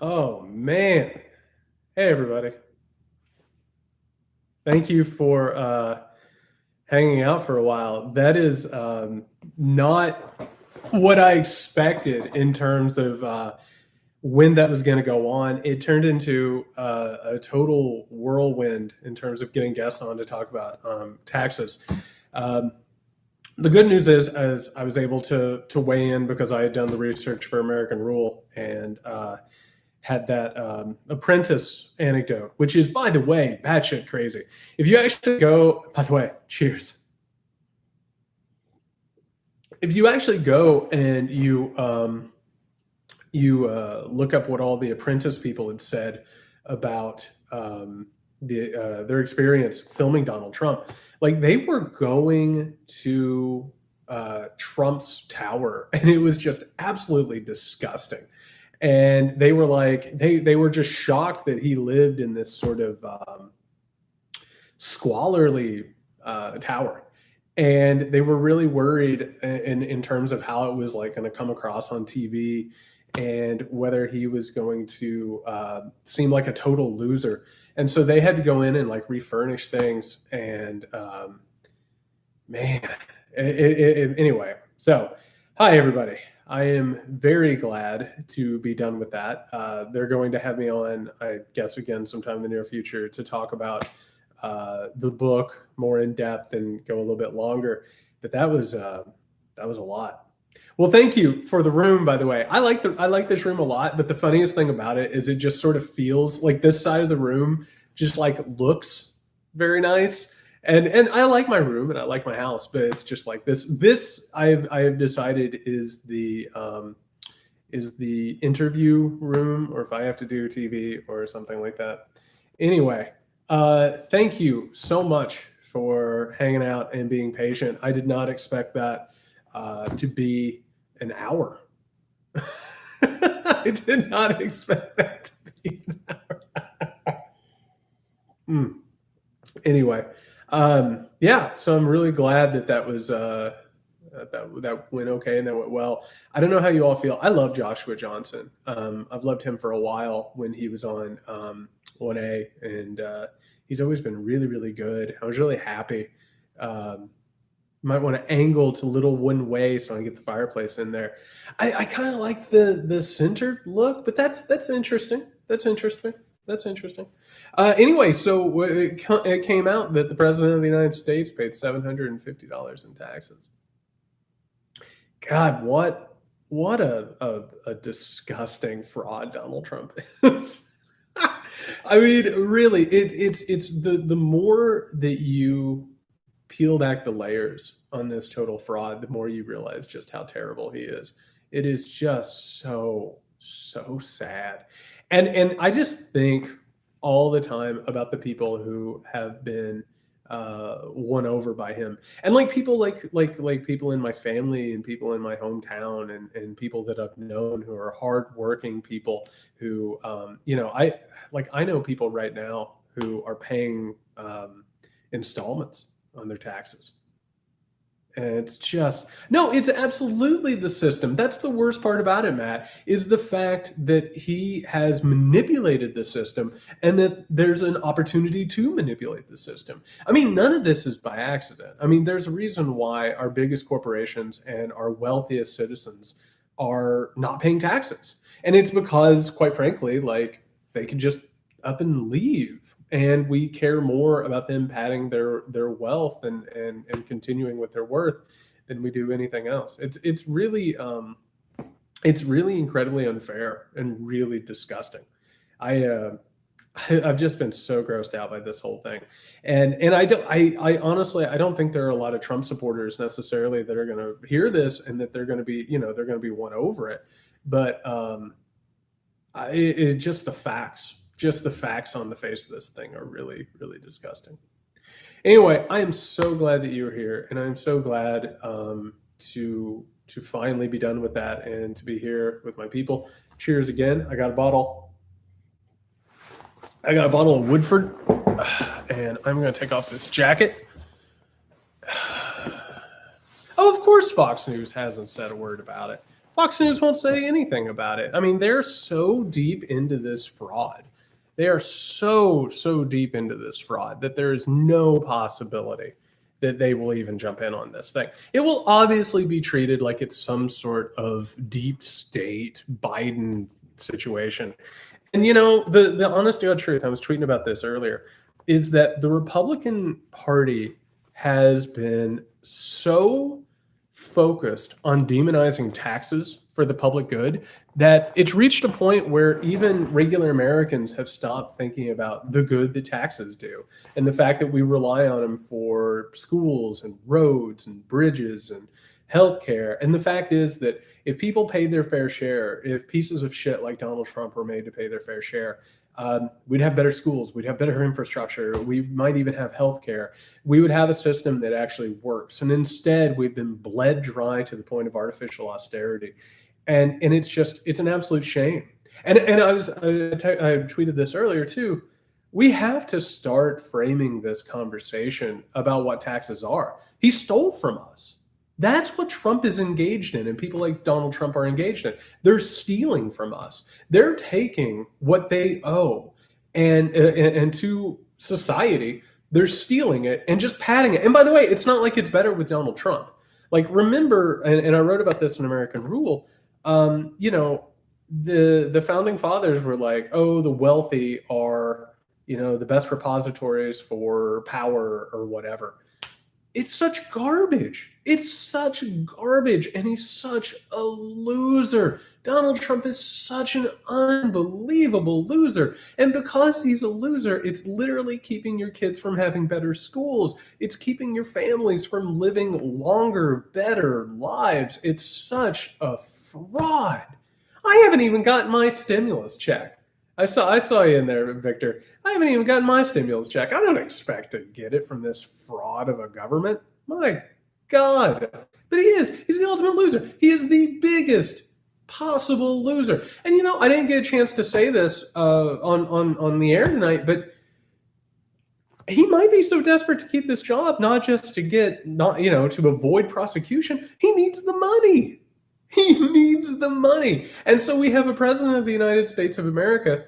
Oh, man. Hey, everybody. Thank you for hanging out for a while. That is not what I expected in terms of when that was going to go on. It turned into a total whirlwind in terms of getting guests on to talk about taxes. Um, the good news is, as I was able to weigh in because I had done the research for American Rule and had that apprentice anecdote, which is, by the way, batshit crazy. If you actually go, by the way, cheers. If you actually go and you look up what all the apprentice people had said about their experience filming Donald Trump, like they were going to Trump's tower, and it was just absolutely disgusting. And they were like, they were just shocked that he lived in this sort of squalorly tower, and they were really worried in terms of how it was like going to come across on TV and whether he was going to seem like a total loser. And so they had to go in and like refurnish things. And man, anyway, so hi, everybody. I am very glad to be done with that. They're going to have me on, I guess, again sometime in the near future to talk about the book more in depth and go a little bit longer. But that was a lot. Well, thank you for the room, by the way. I like this room a lot, but the funniest thing about it is it just sort of feels like this side of the room just like looks very nice. And I like my room and I like my house, but it's just like this I have decided is the interview room, or if I have to do TV or something like that. Anyway, thank you so much for hanging out and being patient. I did not expect that to be an hour. I did not expect that to be an hour. Anyway, yeah, so I'm really glad that was that went okay and that went well. I don't know how you all feel. I love Joshua Johnson. I've loved him for a while when he was on 1A, and he's always been really, really good. I was really happy. Might want to angle to little wooden way so I can get the fireplace in there. I kind of like the centered look, but that's interesting. That's interesting. That's interesting. Anyway, so it came out that the president of the United States paid $750 in taxes. God, what a disgusting fraud Donald Trump is. I mean, really, it's the more that you peel back the layers on this total fraud, the more you realize just how terrible he is. It is just so sad. And I just think all the time about the people who have been won over by him, and like people like people in my family and people in my hometown, and people that I've known who are hardworking people who I know people right now who are paying installments on their taxes. And it's just, no, it's absolutely the system. That's the worst part about it, Matt, is the fact that he has manipulated the system and that there's an opportunity to manipulate the system. I mean, none of this is by accident. I mean, there's a reason why our biggest corporations and our wealthiest citizens are not paying taxes. And it's because, quite frankly, like they can just up and leave, and we care more about them padding their wealth and continuing with their worth than we do anything else. It's really incredibly unfair and really disgusting. I've just been so grossed out by this whole thing, and I honestly I don't think there are a lot of Trump supporters necessarily that are going to hear this and that they're going to be they're going to be won over it, but it's just the facts. Just the facts on the face of this thing are really, really disgusting. Anyway, I am so glad that you're here, and I'm so glad to finally be done with that and to be here with my people. Cheers again. I got a bottle of Woodford, and I'm going to take off this jacket. Oh, of course, Fox News hasn't said a word about it. Fox News won't say anything about it. I mean, they're so deep into this fraud. They are so deep into this fraud that there is no possibility that they will even jump in on this thing. It will obviously be treated like it's some sort of deep state Biden situation. And the honest to God truth, I was tweeting about this earlier, is that the Republican Party has been so focused on demonizing taxes for the public good that it's reached a point where even regular Americans have stopped thinking about the good that taxes do and the fact that we rely on them for schools and roads and bridges and healthcare. And the fact is that if people paid their fair share, if pieces of shit like Donald Trump were made to pay their fair share, we'd have better schools, we'd have better infrastructure, we might even have healthcare. We would have a system that actually works. And instead, we've been bled dry to the point of artificial austerity. And it's an absolute shame. And I tweeted this earlier too. We have to start framing this conversation about what taxes are. He stole from us. That's what Trump is engaged in, and people like Donald Trump are engaged in. They're stealing from us. They're taking what they owe, and to society, they're stealing it and just padding it. And by the way, it's not like it's better with Donald Trump. Like, remember, and I wrote about this in American Rule. The founding fathers were like, oh, the wealthy are the best repositories for power or whatever. It's such garbage. It's such garbage. And he's such a loser. Donald Trump is such an unbelievable loser. And because he's a loser, it's literally keeping your kids from having better schools. It's keeping your families from living longer, better lives. It's such a fraud. I haven't even gotten my stimulus check. I saw you in there, Victor. I haven't even gotten my stimulus check. I don't expect to get it from this fraud of a government. My God. But he is. He's the ultimate loser. He is the biggest possible loser. And I didn't get a chance to say this on the air tonight, but he might be so desperate to keep this job, not just to to avoid prosecution. He needs the money. He needs the money. And so we have a president of the United States of America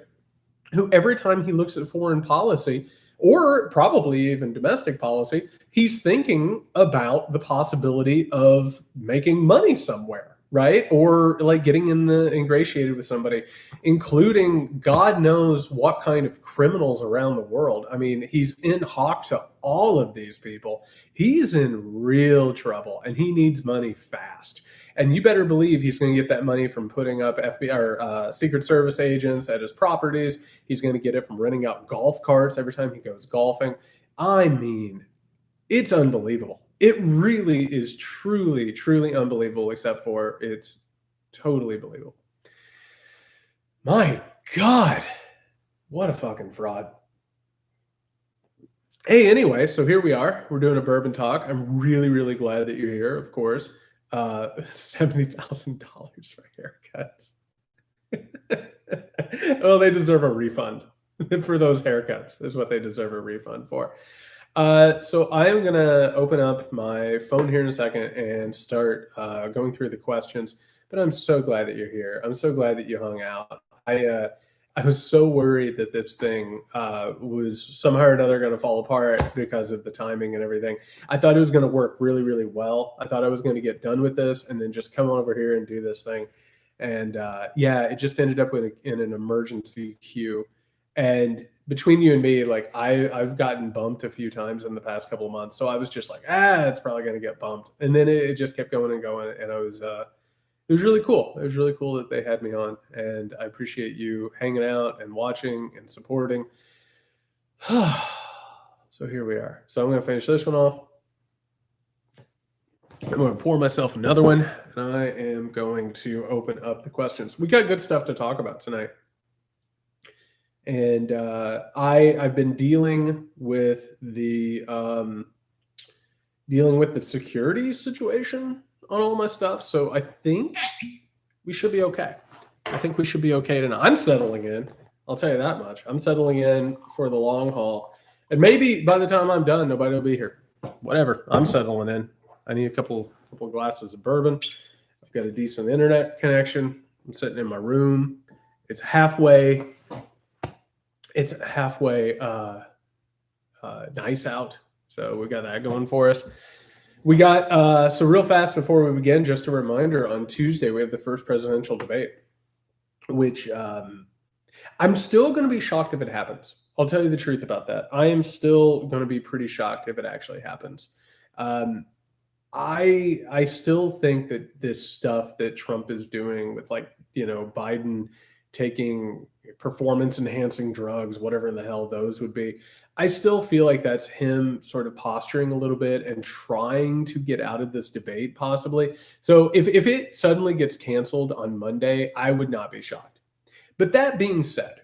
who every time he looks at foreign policy, or probably even domestic policy, he's thinking about the possibility of making money somewhere, right? Or like getting ingratiated with somebody, including God knows what kind of criminals around the world. I mean, he's in hock to all of these people. He's in real trouble and he needs money fast. And you better believe he's going to get that money from putting up FBI or Secret Service agents at his properties. He's going to get it from renting out golf carts every time he goes golfing. I mean, it's unbelievable. It really is truly, truly unbelievable, except for it's totally believable. My God, what a fucking fraud. Hey, anyway, so here we are. We're doing a bourbon talk. I'm really, really glad that you're here, of course. $70,000 for haircuts. Oh, they deserve a refund for those haircuts is what they deserve a refund for. So I am going to open up my phone here in a second and start going through the questions, but I'm so glad that you're here. I'm so glad that you hung out. I was so worried that this thing was somehow or another going to fall apart because of the timing and everything. I thought it was going to work really, really well. I thought I was going to get done with this and then just come over here and do this thing. And it just ended up in an emergency queue. And between you and me, like I've gotten bumped a few times in the past couple of months. So I was just like, it's probably going to get bumped. And then it just kept going and going. And it was really cool. It was really cool that they had me on, and I appreciate you hanging out and watching and supporting. So here we are. So I'm going to finish this one off. I'm going to pour myself another one, and I am going to open up the questions. We got good stuff to talk about tonight. And I've been dealing with the security situation on all my stuff. So I think we should be okay. I think we should be okay tonight. I'm settling in. I'll tell you that much. I'm settling in for the long haul. And maybe by the time I'm done, nobody will be here. Whatever. I'm settling in. I need a couple glasses of bourbon, a I've got a decent internet connection. I'm sitting in my room. It's halfway. It's halfway nice out. So we got that going for us. We got so real fast before we begin, just a reminder: on Tuesday we have the first presidential debate, which I'm still going to be shocked if it happens. I'll tell you the truth about that. I am still going to be pretty shocked if it actually happens. I still think that this stuff that Trump is doing with, like, Biden taking performance enhancing drugs, whatever the hell those would be, I still feel like that's him sort of posturing a little bit and trying to get out of this debate possibly. So if it suddenly gets canceled on Monday, I would not be shocked. But that being said,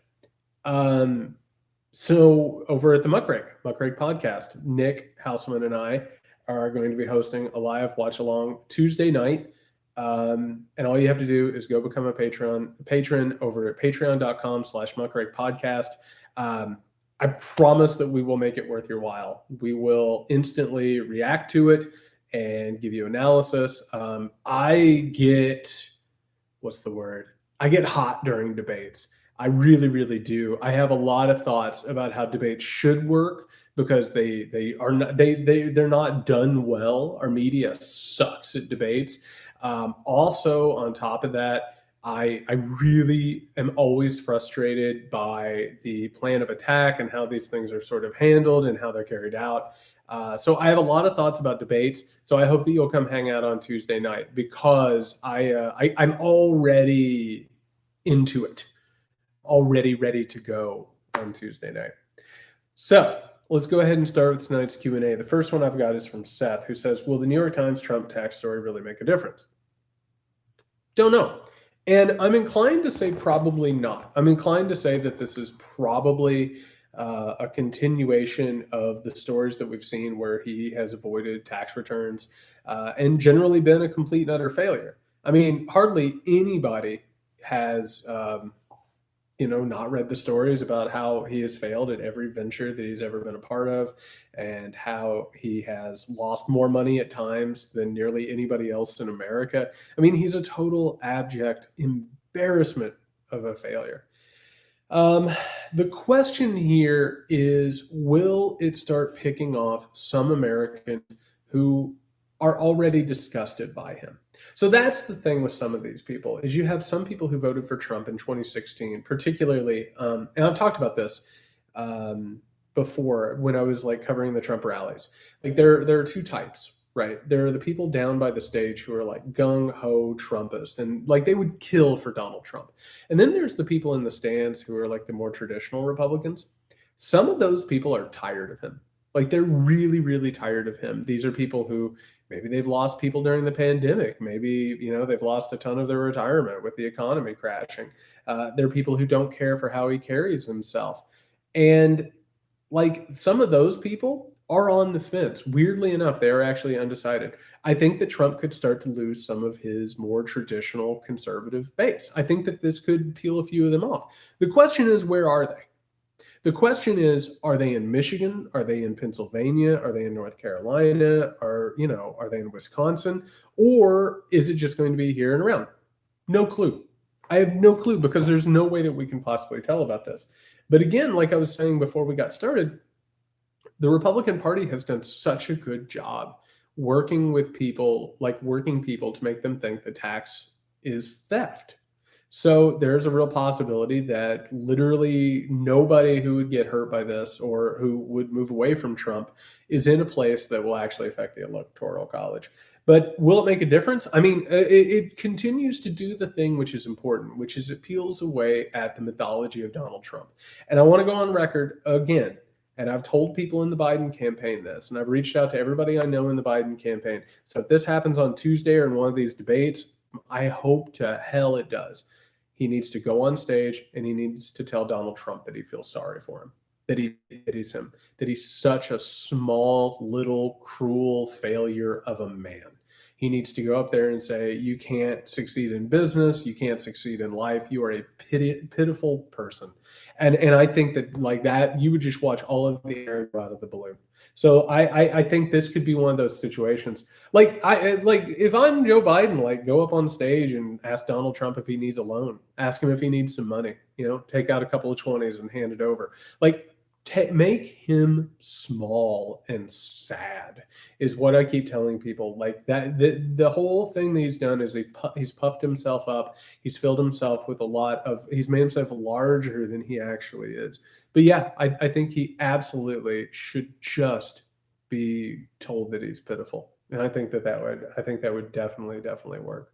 so over at the Muckrake podcast, Nick Houseman and I are going to be hosting a live watch along Tuesday night. And all you have to do is go become a patron over at patreon.com/Muckrake podcast. I promise that we will make it worth your while. We will instantly react to it and give you analysis. I get, what's the word? I get hot during debates. I really, really do. I have a lot of thoughts about how debates should work because they're not done well. Our media sucks at debates. Also, on top of that, I really am always frustrated by the plan of attack and how these things are sort of handled and how they're carried out. So I have a lot of thoughts about debates. So I hope that you'll come hang out on Tuesday night because I'm already into it, already ready to go on Tuesday night. So let's go ahead and start with tonight's Q&A. The first one I've got is from Seth, who says, will the New York Times Trump tax story really make a difference? Don't know. And I'm inclined to say probably not. I'm inclined to say that this is probably a continuation of the stories that we've seen where he has avoided tax returns and generally been a complete and utter failure. I mean, hardly anybody has not read the stories about how he has failed at every venture that he's ever been a part of and how he has lost more money at times than nearly anybody else in America. I mean, he's a total abject embarrassment of a failure. The question here is, will it start picking off some Americans who are already disgusted by him? So that's the thing with some of these people is you have some people who voted for Trump in 2016, particularly, and I've talked about this before when I was like covering the Trump rallies. Like there are two types, right? There are the people down by the stage who are like gung-ho Trumpist and like they would kill for Donald Trump. And then there's the people in the stands who are like the more traditional Republicans. Some of those people are tired of him. Like they're really, really tired of him. These are people who maybe they've lost people during the pandemic. Maybe, they've lost a ton of their retirement with the economy crashing. They're people who don't care for how he carries himself. And like some of those people are on the fence. Weirdly enough, they are actually undecided. I think that Trump could start to lose some of his more traditional conservative base. I think that this could peel a few of them off. The question is, where are they? The question is, are they in Michigan? Are they in Pennsylvania? Are they in North Carolina? Are they in Wisconsin? Or is it just going to be here and around? No clue. I have no clue because there's no way that we can possibly tell about this. But again, like I was saying before we got started, the Republican Party has done such a good job working people to make them think the tax is theft. So there's a real possibility that literally nobody who would get hurt by this or who would move away from Trump is in a place that will actually affect the Electoral College. But will it make a difference? I mean, it continues to do the thing which is important, which is it peels away at the mythology of Donald Trump. And I want to go on record again, and I've told people in the Biden campaign this, and I've reached out to everybody I know in the Biden campaign. So if this happens on Tuesday or in one of these debates, I hope to hell it does. He needs to go on stage and he needs to tell Donald Trump that he feels sorry for him, that he's such a small, little, cruel failure of a man. He needs to go up there and say, you can't succeed in business. You can't succeed in life. You are a pitiful person. And I think that like that, you would just watch all of the air go out of the balloon. So I think this could be one of those situations. Like if I'm Joe Biden, like go up on stage and ask Donald Trump if he needs a loan, ask him if he needs some money, take out a couple of 20s and hand it over. Like make him small and sad is what I keep telling people. Like that the whole thing that he's done is he's puffed himself up. He's filled himself with he's made himself larger than he actually is. But yeah, I think he absolutely should just be told that he's pitiful. And I think that would definitely work.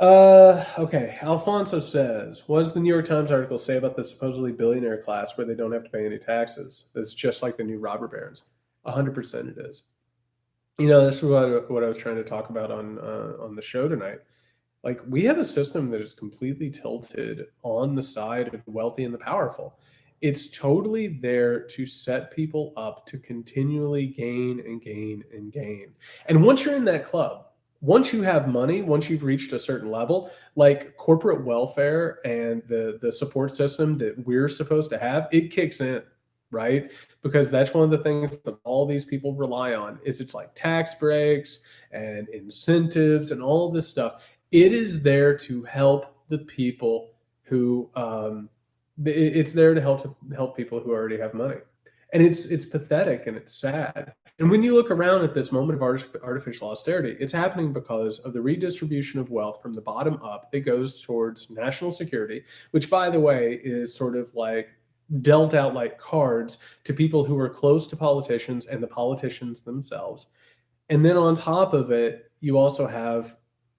Okay. Alfonso says, what does the New York Times article say about the supposedly billionaire class where they don't have to pay any taxes? It's just like the new robber barons. 100% it is. This is what I was trying to talk about on the show tonight. Like we have a system that is completely tilted on the side of the wealthy and the powerful. It's totally there to set people up to continually gain and gain and gain. And once you're in that club, once you have money, once you've reached a certain level, like corporate welfare and the support system that we're supposed to have, it kicks in, right? Because that's one of the things that all these people rely on is it's like tax breaks and incentives and all of this stuff. It is there to help the people who it's there to help people who already have money, and it's pathetic and it's sad. And when you look around at this moment of artificial austerity, it's happening because of the redistribution of wealth from the bottom up that goes towards national security, which, by the way, is sort of like dealt out like cards to people who are close to politicians and the politicians themselves. And then on top of it, you also have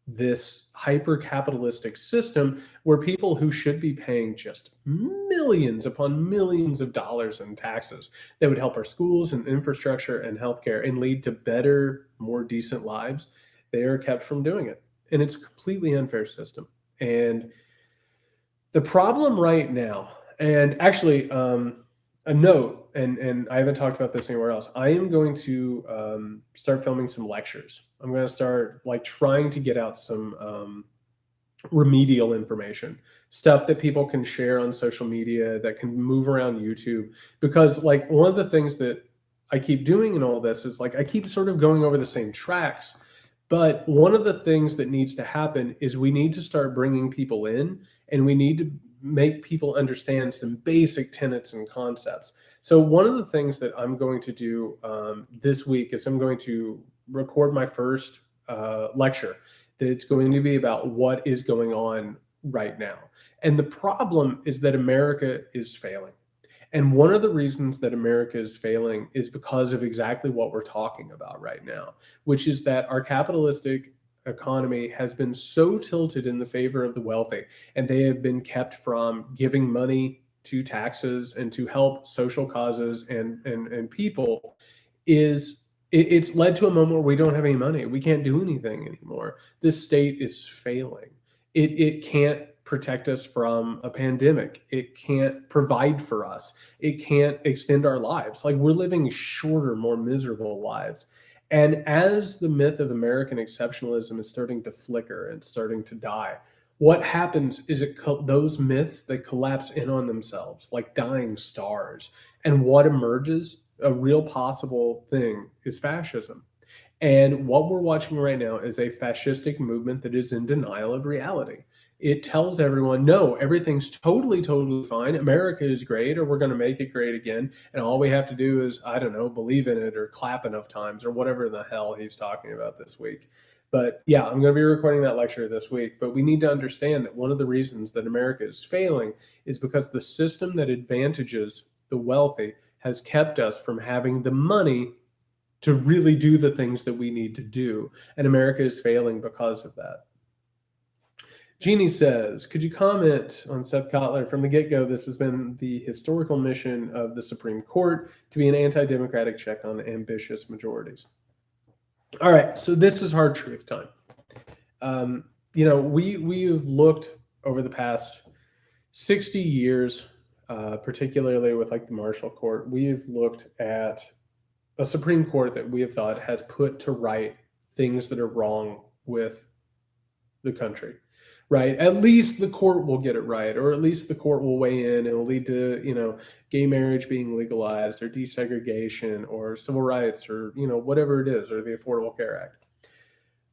this hyper capitalistic system where people who should be paying just millions upon millions of dollars in taxes that would help our schools and infrastructure and healthcare and lead to better, more decent lives, they are kept from doing it. And it's a completely unfair system. And the problem right now, and actually, a note, and I haven't talked about this anywhere else. I am going to start filming some lectures. I'm going to start like trying to get out some remedial information, stuff that people can share on social media, that can move around YouTube. Because like one of the things that I keep doing in all this is like I keep sort of going over the same tracks. But one of the things that needs to happen is we need to start bringing people in, and we need to make people understand some basic tenets and concepts. So one of the things that I'm going to do this week is I'm going to record my first lecture that's going to be about what is going on right now. And the problem is that America is failing. And one of the reasons that America is failing is because of exactly what we're talking about right now, which is that our capitalistic economy has been so tilted in the favor of the wealthy, and they have been kept from giving money to taxes and to help social causes and people. It's led to a moment where we don't have any money. We can't do anything anymore. This state is failing. It can't protect us from a pandemic. It can't provide for us. It can't extend our lives. Like we're living shorter, more miserable lives. And as the myth of American exceptionalism is starting to flicker and starting to die, what happens is those myths, they collapse in on themselves like dying stars. And what emerges, a real possible thing, is fascism. And what we're watching right now is a fascistic movement that is in denial of reality. It tells everyone, no, everything's totally fine. America is great, or we're going to make it great again. And all we have to do is, I don't know, believe in it or clap enough times or whatever the hell he's talking about this week. But yeah, I'm going to be recording that lecture this week. But we need to understand that one of the reasons that America is failing is because the system that advantages the wealthy has kept us from having the money to really do the things that we need to do. And America is failing because of that. Jeannie says, could you comment on Seth Kotler? From the get-go, this has been the historical mission of the Supreme Court to be an anti-democratic check on ambitious majorities. All right, so this is hard truth time. We have looked over the past 60 years, particularly with like the Marshall Court, we have looked at a Supreme Court that we have thought has put to right things that are wrong with the country. right? At least the court will get it right, or at least the court will weigh in and it'll lead to, gay marriage being legalized or desegregation or civil rights or, whatever it is, or the Affordable Care Act.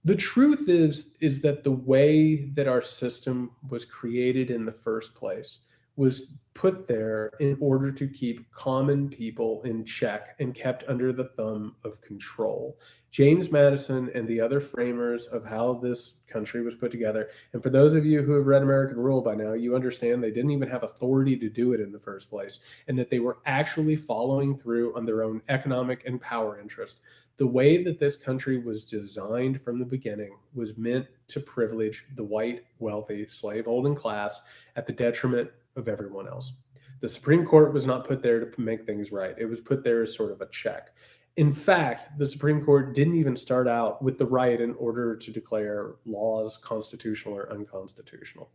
The truth is that the way that our system was created in the first place was put there in order to keep common people in check and kept under the thumb of control. James Madison and the other framers of how this country was put together, and for those of you who have read American Rule by now, you understand they didn't even have authority to do it in the first place, and that they were actually following through on their own economic and power interest. The way that this country was designed from the beginning was meant to privilege the white, wealthy, slave-holding class at the detriment of everyone else. The Supreme Court was not put there to make things right. It was put there as sort of a check. In fact, the Supreme Court didn't even start out with the right in order to declare laws constitutional or unconstitutional.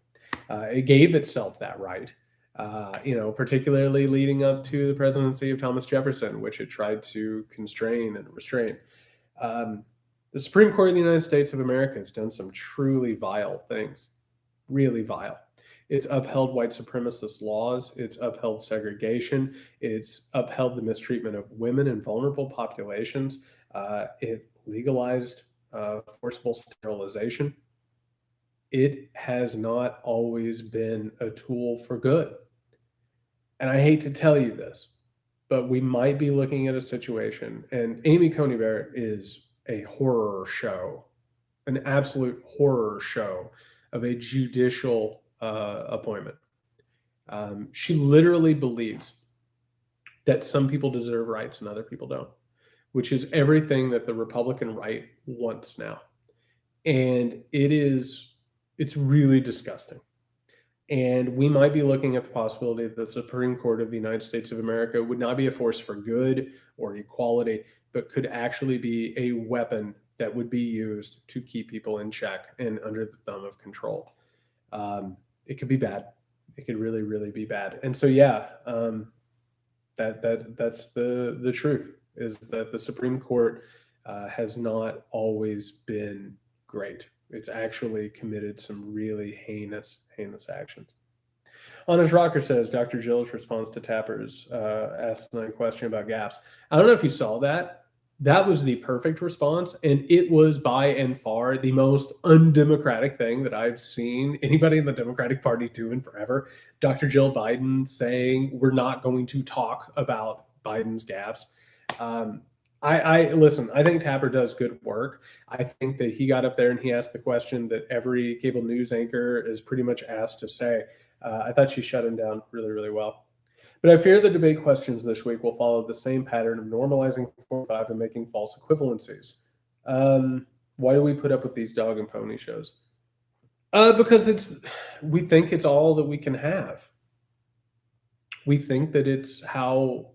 It gave itself that right. Particularly leading up to the presidency of Thomas Jefferson, which it tried to constrain and restrain. The Supreme Court of the United States of America has done some truly vile things, really vile. It's upheld white supremacist laws. It's upheld segregation. It's upheld the mistreatment of women and vulnerable populations. It legalized forcible sterilization. It has not always been a tool for good. And I hate to tell you this, but we might be looking at a situation, and Amy Coney Barrett is a horror show, an absolute horror show of a judicial appointment. She literally believes that some people deserve rights and other people don't, which is everything that the Republican right wants now. And it's really disgusting. And we might be looking at the possibility that the Supreme Court of the United States of America would not be a force for good or equality, but could actually be a weapon that would be used to keep people in check and under the thumb of control. It could be bad. It could really, really be bad. And so, that's the truth, is that the Supreme Court has not always been great. It's actually committed some really heinous actions. Honest Rocker says, Dr. Jill's response to Tapper's asked a question about gaffes. I don't know if you saw that. That was the perfect response, and it was by and far the most undemocratic thing that I've seen anybody in the Democratic Party do in forever. Dr. Jill Biden saying we're not going to talk about Biden's gaffes. I listen, I think Tapper does good work. I think that he got up there and he asked the question that every cable news anchor is pretty much asked to say. I thought she shut him down really, really well. But I fear the debate questions this week will follow the same pattern of normalizing 4-5 and making false equivalencies. Why do we put up with these dog and pony shows? Because we think it's all that we can have. We think that it's how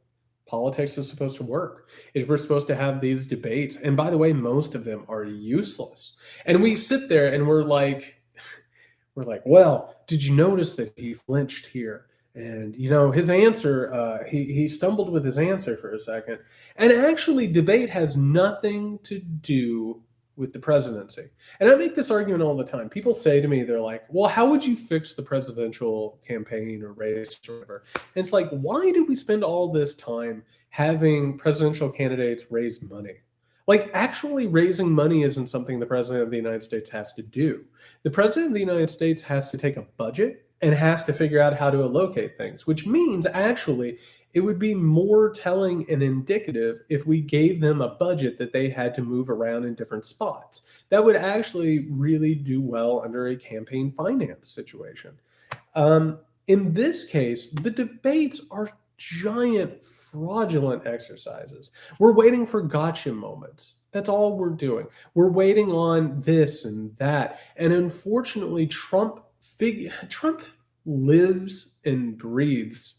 politics is supposed to work, is we're supposed to have these debates. And by the way, most of them are useless. And we sit there and we're like, well, did you notice that he flinched here? And, his answer, he stumbled with his answer for a second. And actually, debate has nothing to do with the presidency. And I make this argument all the time. People say to me, they're like, well, how would you fix the presidential campaign or race or whatever? And it's like, why did we spend all this time having presidential candidates raise money? Like, actually raising money isn't something the president of the United States has to do. The president of the United States has to take a budget and has to figure out how to allocate things, which means actually it would be more telling and indicative if we gave them a budget that they had to move around in different spots. That would actually really do well under a campaign finance situation. In this case, the debates are giant fraudulent exercises. We're waiting for gotcha moments. That's all we're doing. We're waiting on this and that. And unfortunately, Trump lives and breathes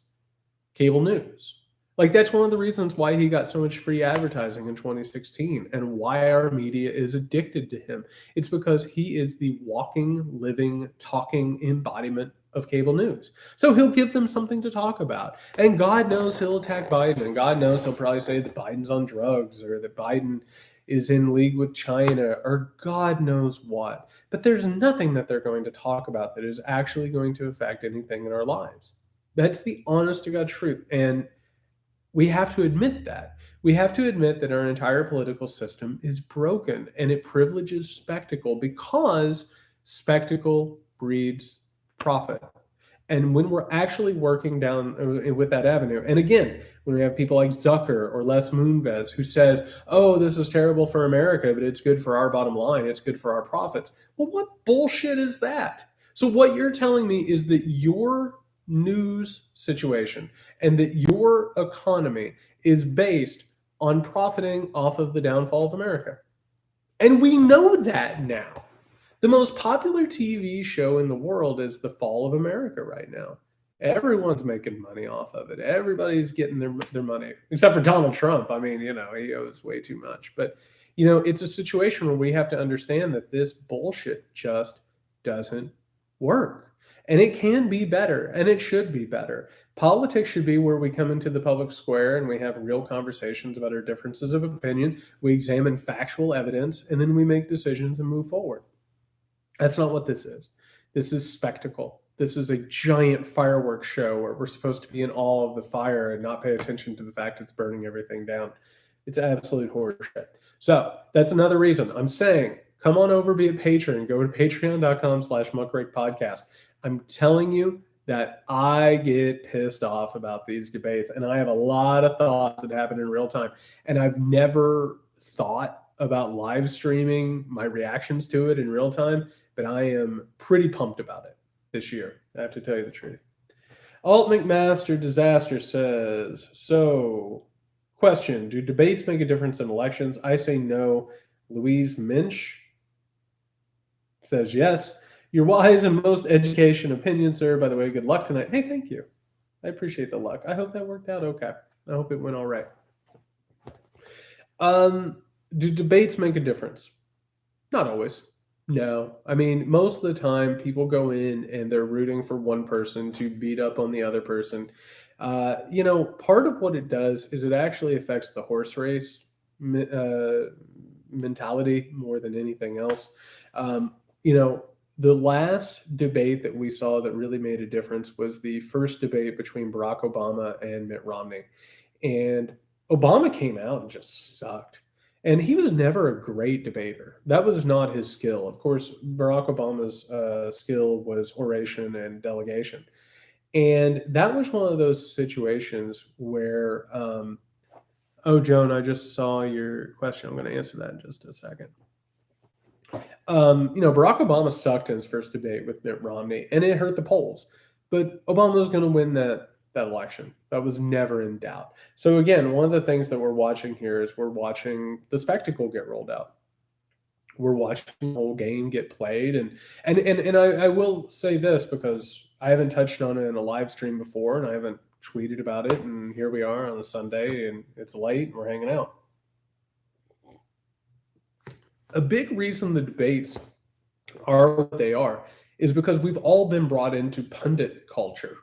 cable news. Like, that's one of the reasons why he got so much free advertising in 2016 and why our media is addicted to him. It's because he is the walking, living, talking embodiment of cable news. So he'll give them something to talk about. And God knows he'll attack Biden, and God knows he'll probably say that Biden's on drugs or that Biden is in league with China or God knows what. But there's nothing that they're going to talk about that is actually going to affect anything in our lives. That's the honest to God truth. And we have to admit that. We have to admit that our entire political system is broken and it privileges spectacle because spectacle breeds profit. And when we're actually working down with that avenue, and again, when we have people like Zucker or Les Moonves who says, "Oh, this is terrible for America, but it's good for our bottom line. It's good for our profits." Well, what bullshit is that? So what you're telling me is that your news situation and that your economy is based on profiting off of the downfall of America. And we know that now. The most popular TV show in the world is The Fall of America right now. Everyone's making money off of it. Everybody's getting their money, except for Donald Trump. I mean, he owes way too much. But, it's a situation where we have to understand that this bullshit just doesn't work. And it can be better, and it should be better. Politics should be where we come into the public square and we have real conversations about our differences of opinion. We examine factual evidence, and then we make decisions and move forward. That's not what this is. This is spectacle. This is a giant fireworks show where we're supposed to be in awe of the fire and not pay attention to the fact it's burning everything down. It's absolute horseshit. So that's another reason I'm saying, come on over, be a patron. Go to patreon.com/muckrakepodcast. I'm telling you that I get pissed off about these debates, and I have a lot of thoughts that happen in real time. And I've never thought about live streaming my reactions to it in real time, but I am pretty pumped about it this year. I have to tell you the truth. Alt McMaster Disaster says, so, question, do debates make a difference in elections? I say no. Louise Minch says yes. Your wise and most education opinion, sir. By the way, good luck tonight. Hey, thank you. I appreciate the luck. I hope that worked out okay. I hope it went all right. Do debates make a difference? Not always. No. I mean, most of the time people go in and they're rooting for one person to beat up on the other person. Part of what it does is it actually affects the horse race mentality more than anything else. The last debate that we saw that really made a difference was the first debate between Barack Obama and Mitt Romney. And Obama came out and just sucked. And he was never a great debater. That was not his skill. Of course, Barack Obama's skill was oration and delegation. And that was one of those situations where, Joan, I just saw your question. I'm going to answer that in just a second. Barack Obama sucked in his first debate with Mitt Romney, and it hurt the polls. But Obama was going to win that election. That was never in doubt. So again, one of the things that we're watching here is we're watching the spectacle get rolled out. We're watching the whole game get played. And I will say this because I haven't touched on it in a live stream before, and I haven't tweeted about it. And here we are on a Sunday, and it's late, and we're hanging out. A big reason the debates are what they are is because we've all been brought into pundit culture.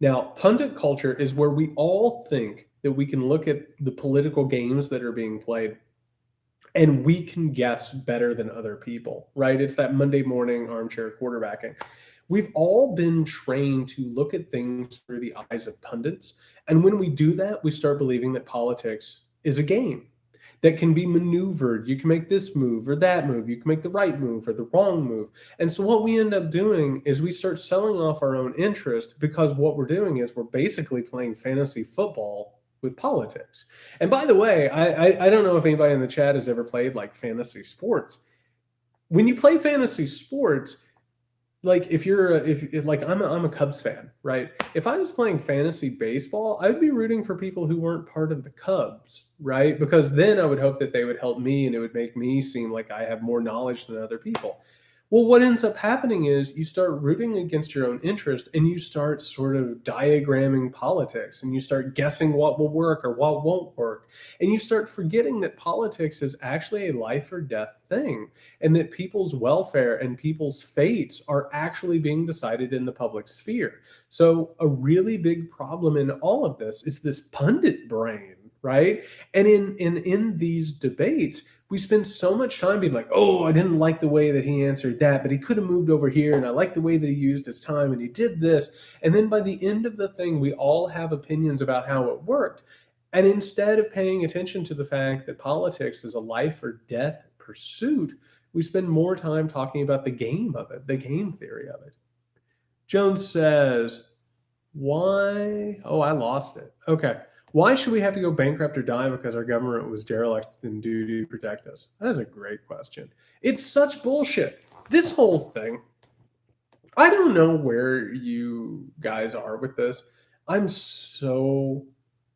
Now, pundit culture is where we all think that we can look at the political games that are being played and we can guess better than other people, right? It's that Monday morning armchair quarterbacking. We've all been trained to look at things through the eyes of pundits. And when we do that, we start believing that politics is a game that can be maneuvered. You can make this move or that move. You can make the right move or the wrong move. And so what we end up doing is we start selling off our own interest because what we're doing is we're basically playing fantasy football with politics. And by the way, I don't know if anybody in the chat has ever played like fantasy sports. When you play fantasy sports, like I'm a Cubs fan, right? If I was playing fantasy baseball, I'd be rooting for people who weren't part of the Cubs, right? Because then I would hope that they would help me and it would make me seem like I have more knowledge than other people. Well, what ends up happening is you start rooting against your own interest and you start sort of diagramming politics and you start guessing what will work or what won't work. And you start forgetting that politics is actually a life or death thing and that people's welfare and people's fates are actually being decided in the public sphere. So a really big problem in all of this is this pundit brain, right? And in these debates, we spend so much time being like, oh, I didn't like the way that he answered that, but he could have moved over here, and I like the way that he used his time, and he did this. And then by the end of the thing, we all have opinions about how it worked. And instead of paying attention to the fact that politics is a life or death pursuit, we spend more time talking about the game of it, the game theory of it. Jones says, why? Oh, I lost it. Okay. Why should we have to go bankrupt or die because our government was derelict in duty to protect us? That is a great question. It's such bullshit. This whole thing, I don't know where you guys are with this. I'm so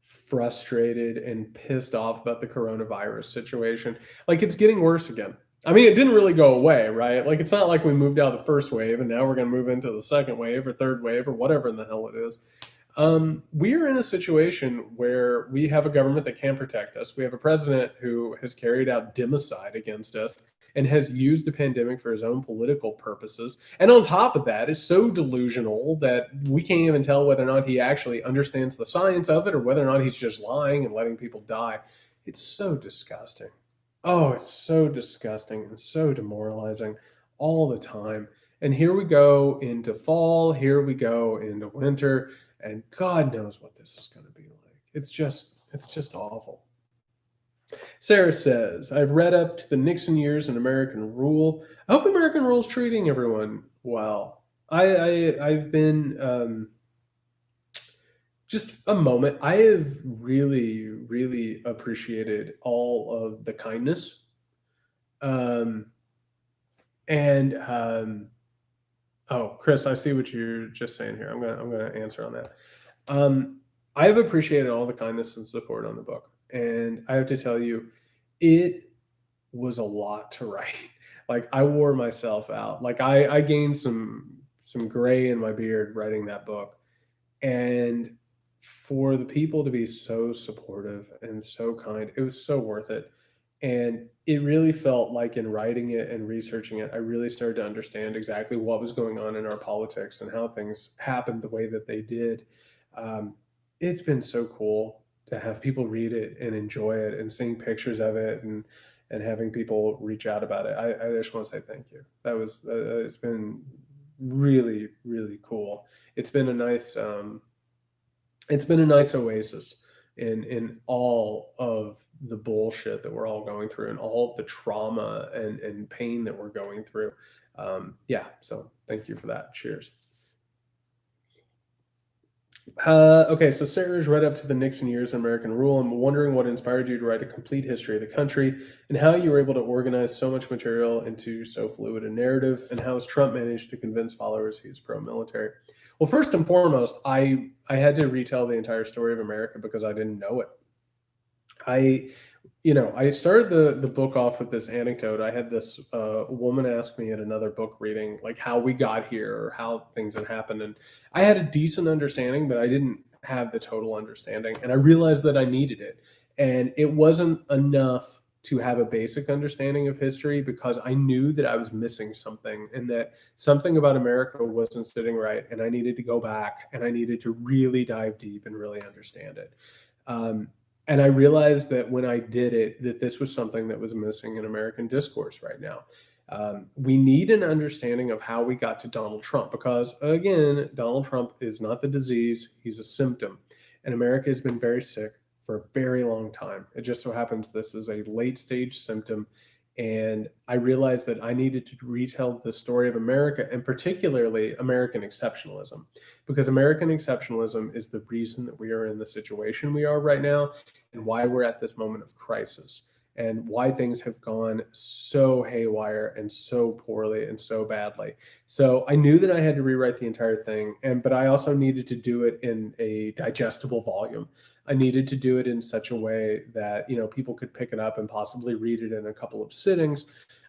frustrated and pissed off about the coronavirus situation. Like, it's getting worse again. I mean, it didn't really go away, right? Like, it's not like we moved out of the first wave and now we're going to move into the second wave or third wave or whatever in the hell it is. We are in a situation where we have a government that can't protect us. We have a president who has carried out democide against us and has used the pandemic for his own political purposes. And on top of that, is so delusional that we can't even tell whether or not he actually understands the science of it or whether or not he's just lying and letting people die. It's so disgusting. Oh, it's so disgusting and so demoralizing all the time. And here we go into fall, here we go into winter, and God knows what this is going to be like. It's just awful. Sarah says, I've read up to the Nixon years in American Rule. I hope American Rule is treating everyone well. I've been just a moment. I have really, really appreciated all of the kindness. Um, and Oh, Chris, I see what you're just saying here. I'm gonna answer on that. I've appreciated all the kindness and support on the book, and I have to tell you, it was a lot to write. Like, I wore myself out. Like, I gained some gray in my beard writing that book, and for the people to be so supportive and so kind, it was so worth it. And it really felt like in writing it and researching it, I really started to understand exactly what was going on in our politics and how things happened the way that they did. Um, it's been so cool to have people read it and enjoy it and seeing pictures of it and having people reach out about it. I just want to say thank you. It's been really, really cool. It's been a nice it's been a nice oasis in all of the bullshit that we're all going through and all of the trauma and pain that we're going through. Yeah, so thank you for that. Cheers. Okay, so Sarah's read up to the Nixon years in American rule. I'm wondering what inspired you to write a complete history of the country and how you were able to organize so much material into so fluid a narrative, and how has Trump managed to convince followers he's pro-military? Well, first and foremost, I had to retell the entire story of America because I didn't know it. I I started the book off with this anecdote. I had this woman ask me at another book reading, like, how we got here or how things had happened. And I had a decent understanding, but I didn't have the total understanding. And I realized that I needed it. And it wasn't enough to have a basic understanding of history because I knew that I was missing something and that something about America wasn't sitting right. And I needed to go back and I needed to really dive deep and really understand it. Um, and I realized that when I did it, that this was something that was missing in American discourse right now. We need an understanding of how we got to Donald Trump because, again, Donald Trump is not the disease, he's a symptom. And America has been very sick for a very long time. It just so happens this is a late stage symptom. And I realized that I needed to retell the story of America and particularly American exceptionalism, because American exceptionalism is the reason that we are in the situation we are right now and why we're at this moment of crisis and why things have gone so haywire and so poorly and so badly. So I knew that I had to rewrite the entire thing, but I also needed to do it in a digestible volume. I needed to do it in such a way that people could pick it up and possibly read it in a couple of sittings.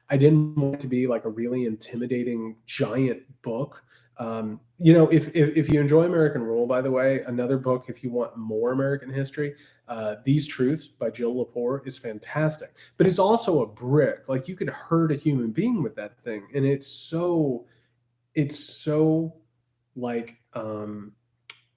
I didn't want it to be like a really intimidating giant book. If you enjoy American Rule, by the way, another book, if you want more American history, These Truths by Jill Lepore is fantastic. But it's also a brick. Like, you could hurt a human being with that thing, and it's so like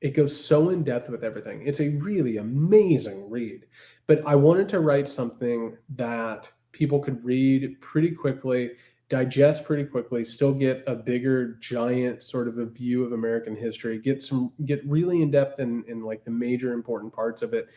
it goes so in depth with everything. It's a really amazing read. But I wanted to write something that people could read pretty quickly, digest pretty quickly, still get a bigger, giant sort of a view of American history, get really in depth in like the major important parts of it,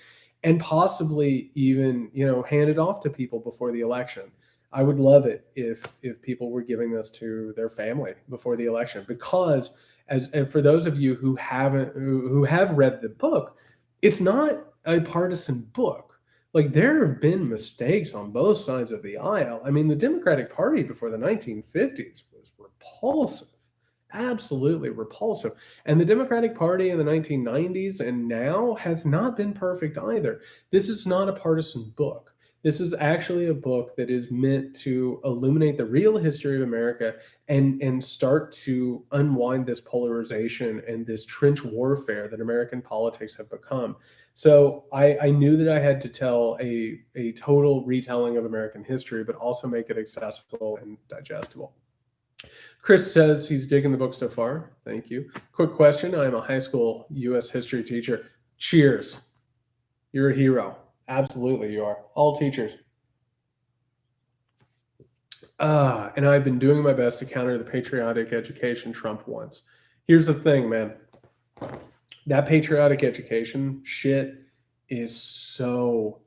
and possibly even, hand it off to people before the election. I would love it if people were giving this to their family before the election, because and for those of you who have read the book, it's not a partisan book. Like, there have been mistakes on both sides of the aisle. I mean, the Democratic Party before the 1950s was repulsive, absolutely repulsive. And the Democratic Party in the 1990s and now has not been perfect either. This is not a partisan book. This is actually a book that is meant to illuminate the real history of America and start to unwind this polarization and this trench warfare that American politics have become. So I knew that I had to tell a total retelling of American history, but also make it accessible and digestible. Chris says he's digging the book so far. Thank you. Quick question. I'm a high school U.S. history teacher. Cheers. You're a hero. Absolutely, you are. All teachers. And I've been doing my best to counter the patriotic education Trump wants. Here's the thing, man. That patriotic education shit is so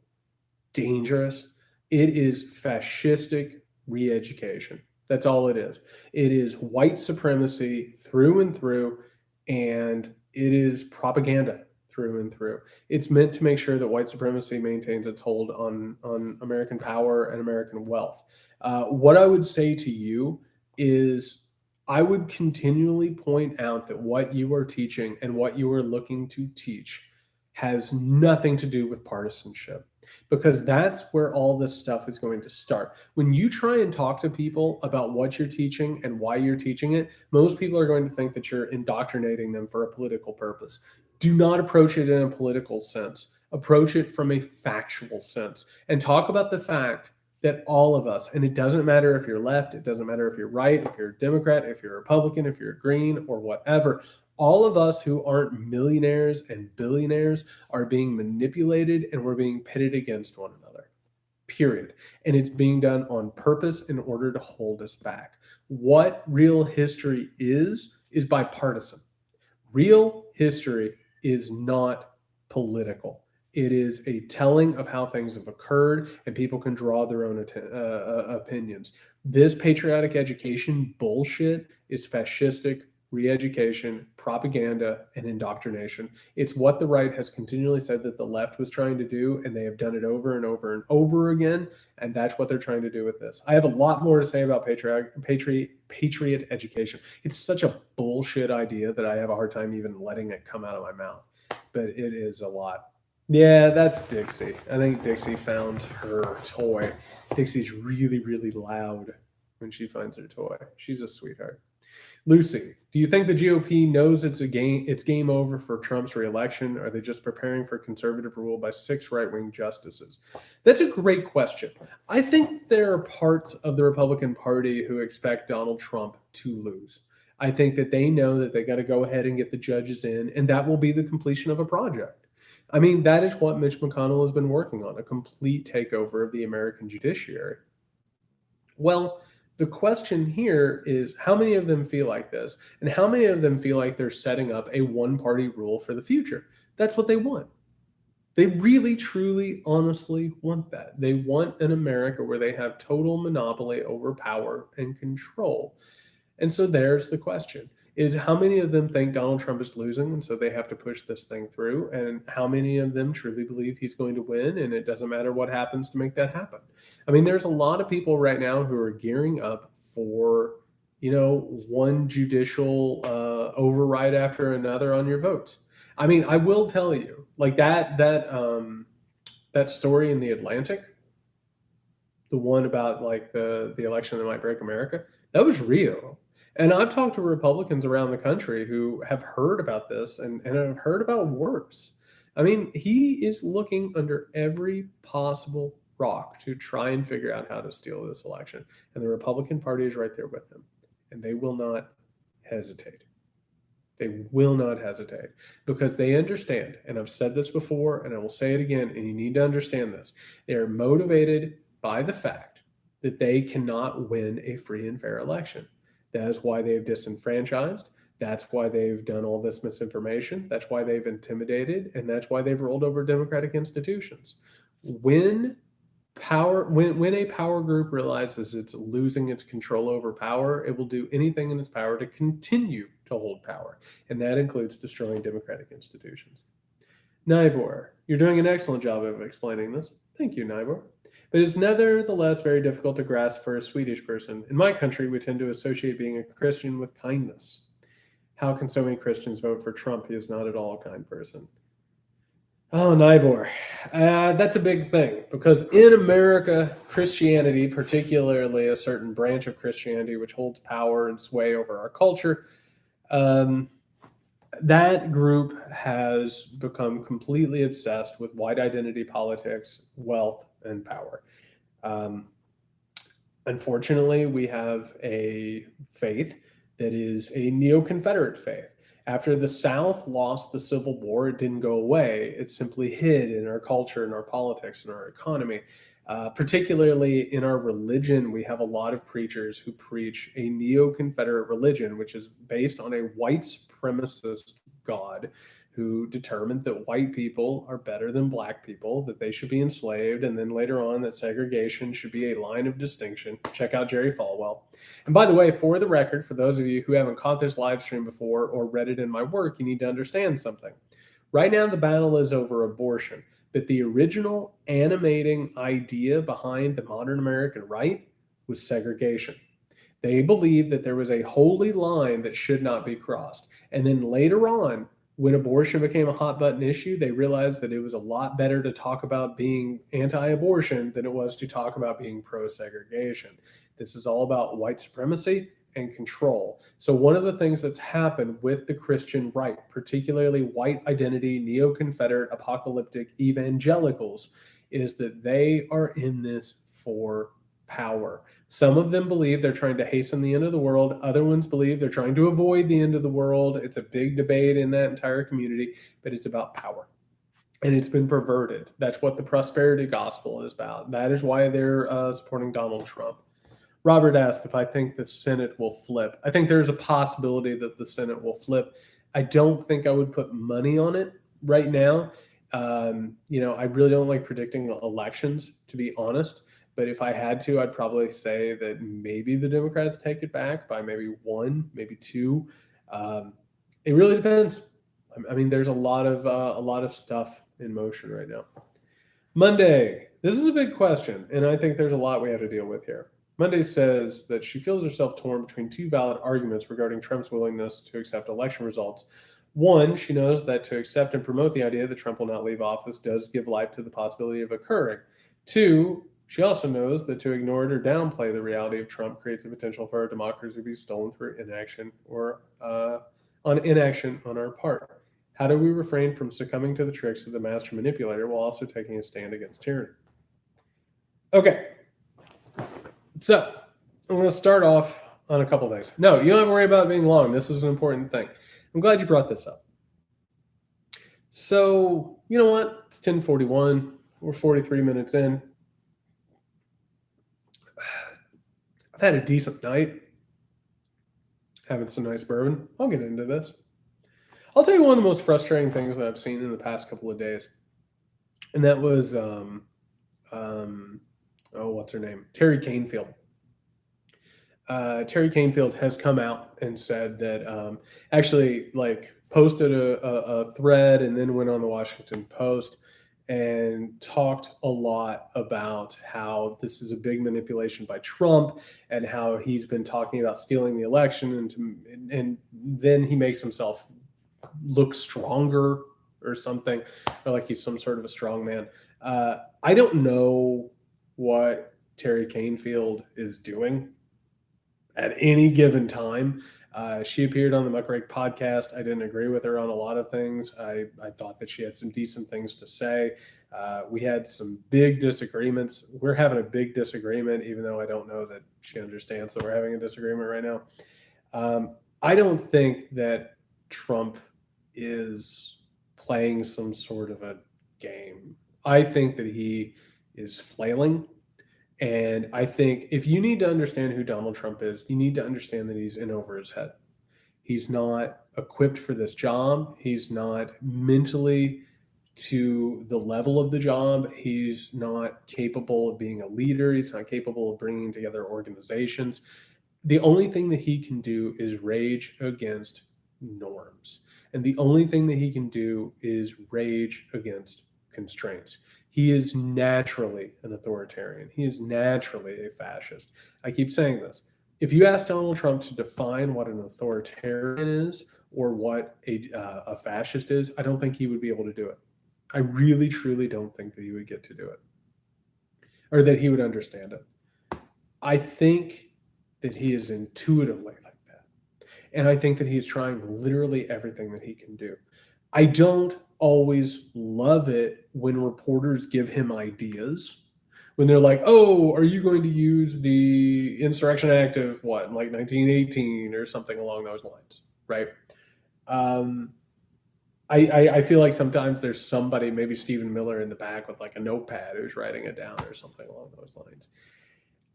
dangerous. It is fascistic re-education. That's all it is. It is white supremacy through and through, and it is propaganda through and through. It's meant to make sure that white supremacy maintains its hold on American power and American wealth. What I would say to you is, I would continually point out that what you are teaching and what you are looking to teach has nothing to do with partisanship, because that's where all this stuff is going to start. When you try and talk to people about what you're teaching and why you're teaching it, most people are going to think that you're indoctrinating them for a political purpose. Do not approach it in a political sense. Approach it from a factual sense and talk about the fact that all of us, and it doesn't matter if you're left, it doesn't matter if you're right, if you're a Democrat, if you're a Republican, if you're a Green or whatever, all of us who aren't millionaires and billionaires are being manipulated, and we're being pitted against one another, period. And it's being done on purpose in order to hold us back. What real history is bipartisan. Real history is not political. It is a telling of how things have occurred, and people can draw their own opinions. This patriotic education bullshit is fascistic re-education, propaganda, and indoctrination. It's what the right has continually said that the left was trying to do, and they have done it over and over and over again, and that's what they're trying to do with this. I have a lot more to say about patriot education. It's such a bullshit idea that I have a hard time even letting it come out of my mouth, but it is a lot. Yeah, that's Dixie. I think Dixie found her toy. Dixie's really, really loud when she finds her toy. She's a sweetheart. Lucy, do you think the GOP knows it's game over for Trump's reelection? Or are they just preparing for conservative rule by 6 right-wing justices? That's a great question. I think there are parts of the Republican Party who expect Donald Trump to lose. I think that they know that they got to go ahead and get the judges in, and that will be the completion of a project. I mean, that is what Mitch McConnell has been working on, a complete takeover of the American judiciary. Well, the question here is, how many of them feel like this? And how many of them feel like they're setting up a one-party rule for the future? That's what they want. They really, truly, honestly want that. They want an America where they have total monopoly over power and control. And so there's the question, is how many of them think Donald Trump is losing, and so they have to push this thing through? And how many of them truly believe he's going to win, and it doesn't matter what happens to make that happen? I mean, there's a lot of people right now who are gearing up for, one judicial override after another on your votes. I mean, I will tell you, like that story in the Atlantic, the one about like the election that might break America, that was real. And I've talked to Republicans around the country who have heard about this and have heard about worse. I mean, he is looking under every possible rock to try and figure out how to steal this election. And the Republican Party is right there with him. And they will not hesitate. They will not hesitate, because they understand, and I've said this before, and I will say it again, and you need to understand this. They are motivated by the fact that they cannot win a free and fair election. That is why they've disenfranchised. That's why they've done all this misinformation. That's why they've intimidated. And that's why they've rolled over democratic institutions. When when a power group realizes it's losing its control over power, it will do anything in its power to continue to hold power. And that includes destroying democratic institutions. Nibor, you're doing an excellent job of explaining this. Thank you, Nibor. But it's nevertheless very difficult to grasp for a Swedish person. In my country, we tend to associate being a Christian with kindness. How can so many Christians vote for Trump? He is not at all a kind person. Oh, Nibor. That's a big thing because in America, Christianity, particularly a certain branch of Christianity which holds power and sway over our culture, um, that group has become completely obsessed with white identity politics, wealth, and power. Um, Unfortunately, we have a faith that is a NeoConfederate faith. After the South lost the Civil War, it didn't go away. It simply hid in our culture, in our politics, in our economy. Particularly in our religion, we have a lot of preachers who preach a neo-Confederate religion, which is based on a white supremacist God who determined that white people are better than black people, that they should be enslaved, and then later on that segregation should be a line of distinction. Check out Jerry Falwell. And by the way, for the record, for those of you who haven't caught this live stream before or read it in my work, you need to understand something. Right now, the battle is over abortion. But the original animating idea behind the modern American right was segregation. They believed that there was a holy line that should not be crossed. And then later on, when abortion became a hot button issue, they realized that it was a lot better to talk about being anti abortion than it was to talk about being pro segregation. This is all about white supremacy and control. So, one of the things that's happened with the Christian right, particularly white identity, neo Confederate, apocalyptic evangelicals, is that they are in this for power. Some of them believe they're trying to hasten the end of the world. Other ones believe they're trying to avoid the end of the world. It's a big debate in that entire community, but it's about power. And it's been perverted. That's what the prosperity gospel is about. That is why they're supporting Donald Trump. Robert asked if I think the Senate will flip. I think there's a possibility that the Senate will flip. I don't think I would put money on it right now. I really don't like predicting elections, to be honest. But if I had to, I'd probably say that maybe the Democrats take it back by maybe one, maybe two. It really depends. I mean, there's a lot of stuff in motion right now. Monday. This is a big question, and I think there's a lot we have to deal with here. Monday says that she feels herself torn between two valid arguments regarding Trump's willingness to accept election results. One, she knows that to accept and promote the idea that Trump will not leave office does give life to the possibility of occurring. Two, she also knows that to ignore it or downplay the reality of Trump creates a potential for our democracy to be stolen through inaction or inaction on our part. How do we refrain from succumbing to the tricks of the master manipulator while also taking a stand against tyranny? Okay, so I'm going to start off on a couple things. No, you don't have to worry about being long. This is an important thing. I'm glad you brought this up. So, you know what? It's 10:41. We're 43 minutes in. I've had a decent night. Having some nice bourbon. I'll get into this. I'll tell you one of the most frustrating things that I've seen in the past couple of days. And that was, what's her name? Terry Cainfield. Terry Cainfield has come out and said that actually posted a thread and then went on the Washington Post and talked a lot about how this is a big manipulation by Trump and how he's been talking about stealing the election and then he makes himself look stronger or something, or like he's some sort of a strong man. I don't know what Terry Cainfield is doing at any given time. She appeared on the Muckrake podcast. I didn't agree with her on a lot of things. I thought that she had some decent things to say. We had some big disagreements. We're having a big disagreement, even though I don't know that she understands that we're having a disagreement right now. I don't think that Trump is playing some sort of a game. I think that he is flailing And I think if you need to understand who Donald Trump is, you need to understand that he's in over his head. He's not equipped for this job. He's not mentally to the level of the job. He's not capable of being a leader. He's not capable of bringing together organizations. The only thing that he can do is rage against norms. And the only thing that he can do is rage against constraints. He is naturally an authoritarian. He is naturally a fascist. I keep saying this. If you ask Donald Trump to define what an authoritarian is or what a fascist is, I don't think he would be able to do it. I really, truly don't think that he would get to do it or that he would understand it. I think that he is intuitively like that. And I think that he is trying literally everything that he can do. I don't always love it when reporters give him ideas. When they're like, oh, are you going to use the Insurrection Act of what, like 1918 or something along those lines, right? I feel like sometimes there's somebody, maybe Stephen Miller in the back with like a notepad who's writing it down or something along those lines.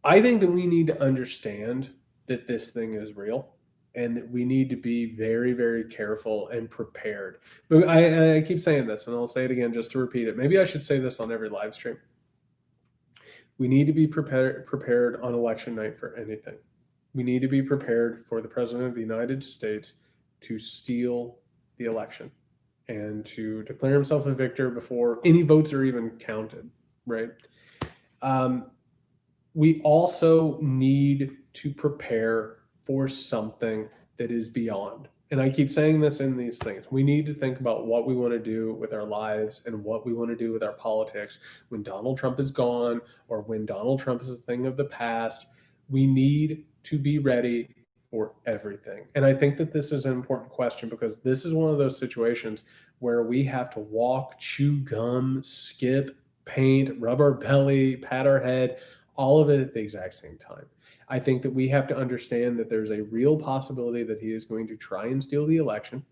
I think that we need to understand that this thing is real and that we need to be very, very careful and prepared. But I keep saying this, and I'll say it again just to repeat it. Maybe I should say this on every live stream. We need to be prepared on election night for anything. We need to be prepared for the President of the United States to steal the election and to declare himself a victor before any votes are even counted, right? We also need to prepare for something that is beyond. And I keep saying this in these things. We need to think about what we want to do with our lives and what we want to do with our politics when Donald Trump is gone or when Donald Trump is a thing of the past. We need to be ready for everything. And I think that this is an important question because this is one of those situations where we have to walk, chew gum, skip, paint, rub our belly, pat our head, all of it at the exact same time. I think that we have to understand that there's a real possibility that he is going to try and steal the election.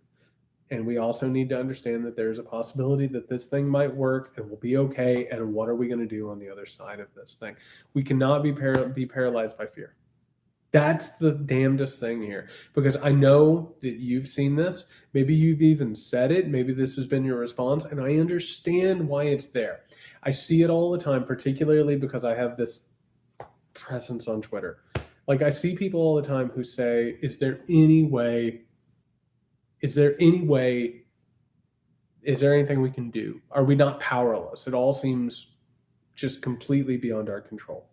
And we also need to understand that there's a possibility that this thing might work and will be okay. And what are we going to do on the other side of this thing? We cannot be paralyzed by fear. That's the damnedest thing here, because I know that you've seen this. Maybe you've even said it. Maybe this has been your response, and I understand why it's there. I see it all the time, particularly because I have this presence on Twitter. Like I see people all the time who say, is there anything we can do? Are we not powerless? It all seems just completely beyond our control.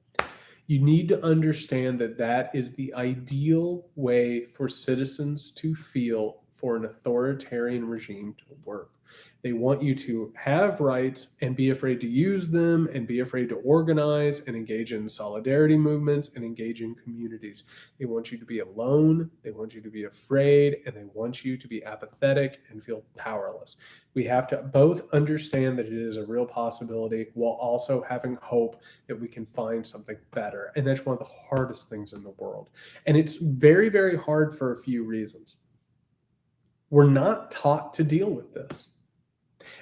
You need to understand that that is the ideal way for citizens to feel for an authoritarian regime to work. They want you to have rights and be afraid to use them and be afraid to organize and engage in solidarity movements and engage in communities. They want you to be alone, they want you to be afraid, and they want you to be apathetic and feel powerless. We have to both understand that it is a real possibility while also having hope that we can find something better. And that's one of the hardest things in the world. And it's very, very hard for a few reasons. We're not taught to deal with this.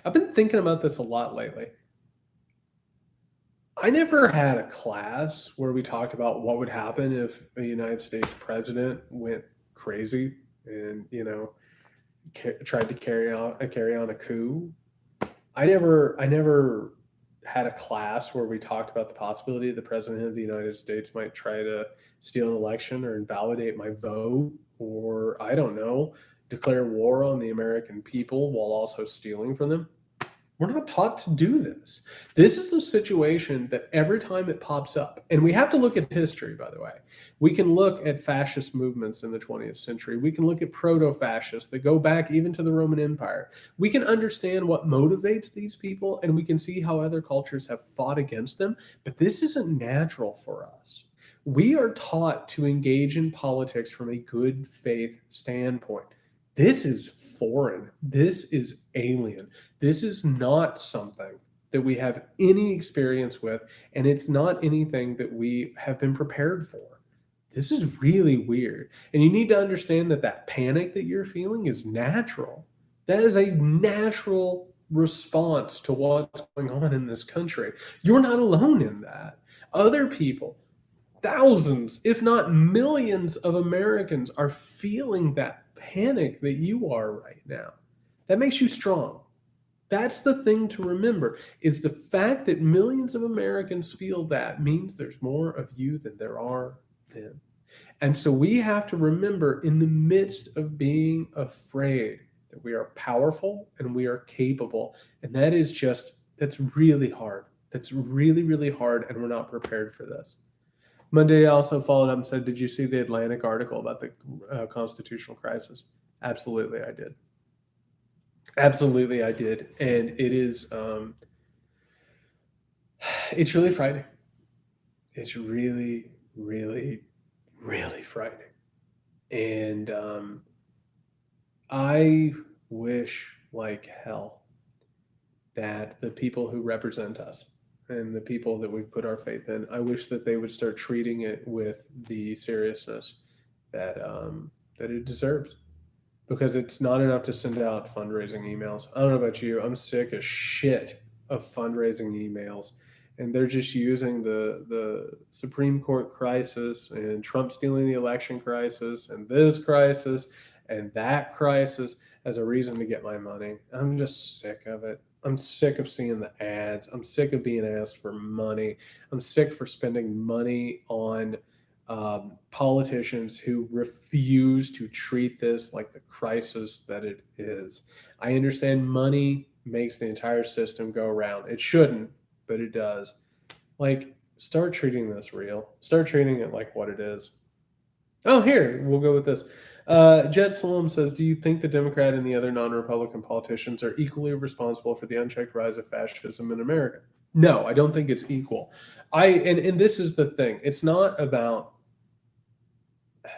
I've been thinking about this a lot lately. I never had a class where we talked about what would happen if a United States president went crazy and, tried to carry on a coup. I never had a class where we talked about the possibility the president of the United States might try to steal an election or invalidate my vote, or I don't know, declare war on the American people while also stealing from them. We're not taught to do this. This is a situation that every time it pops up, and we have to look at history, by the way. We can look at fascist movements in the 20th century. We can look at proto-fascists that go back even to the Roman Empire. We can understand what motivates these people, and we can see how other cultures have fought against them, but this isn't natural for us. We are taught to engage in politics from a good faith standpoint. This is foreign. This is alien. This is not something that we have any experience with, and it's not anything that we have been prepared for. This is really weird. And you need to understand that that panic that you're feeling is natural. That is a natural response to what's going on in this country. You're not alone in that. Other people, thousands, if not millions of Americans are feeling that panic that you are right now. That makes you strong. That's the thing to remember, is the fact that millions of Americans feel that means there's more of you than there are them. And so we have to remember, in the midst of being afraid, that we are powerful and we are capable. And that's really hard. That's really, really hard. And we're not prepared for this. Monday also followed up and said, did you see the Atlantic article about the constitutional crisis? Absolutely, I did. Absolutely, I did. And it is, it's really frightening. It's really, really, really frightening. And I wish like hell that the people who represent us and the people that we've put our faith in, I wish that they would start treating it with the seriousness that that it deserves. Because it's not enough to send out fundraising emails. I don't know about you. I'm sick as shit of fundraising emails. And they're just using the Supreme Court crisis and Trump stealing the election crisis and this crisis and that crisis as a reason to get my money. I'm just sick of it. I'm sick of seeing the ads. I'm sick of being asked for money. I'm sick for spending money on politicians who refuse to treat this like the crisis that it is. I understand money makes the entire system go around. It shouldn't, but it does. Like, start treating this real. Start treating it like what it is. Oh, here, we'll go with this. Jet Salom says, do you think the Democrat and the other non-Republican politicians are equally responsible for the unchecked rise of fascism in America? No, I don't think it's equal. And this is the thing. It's not about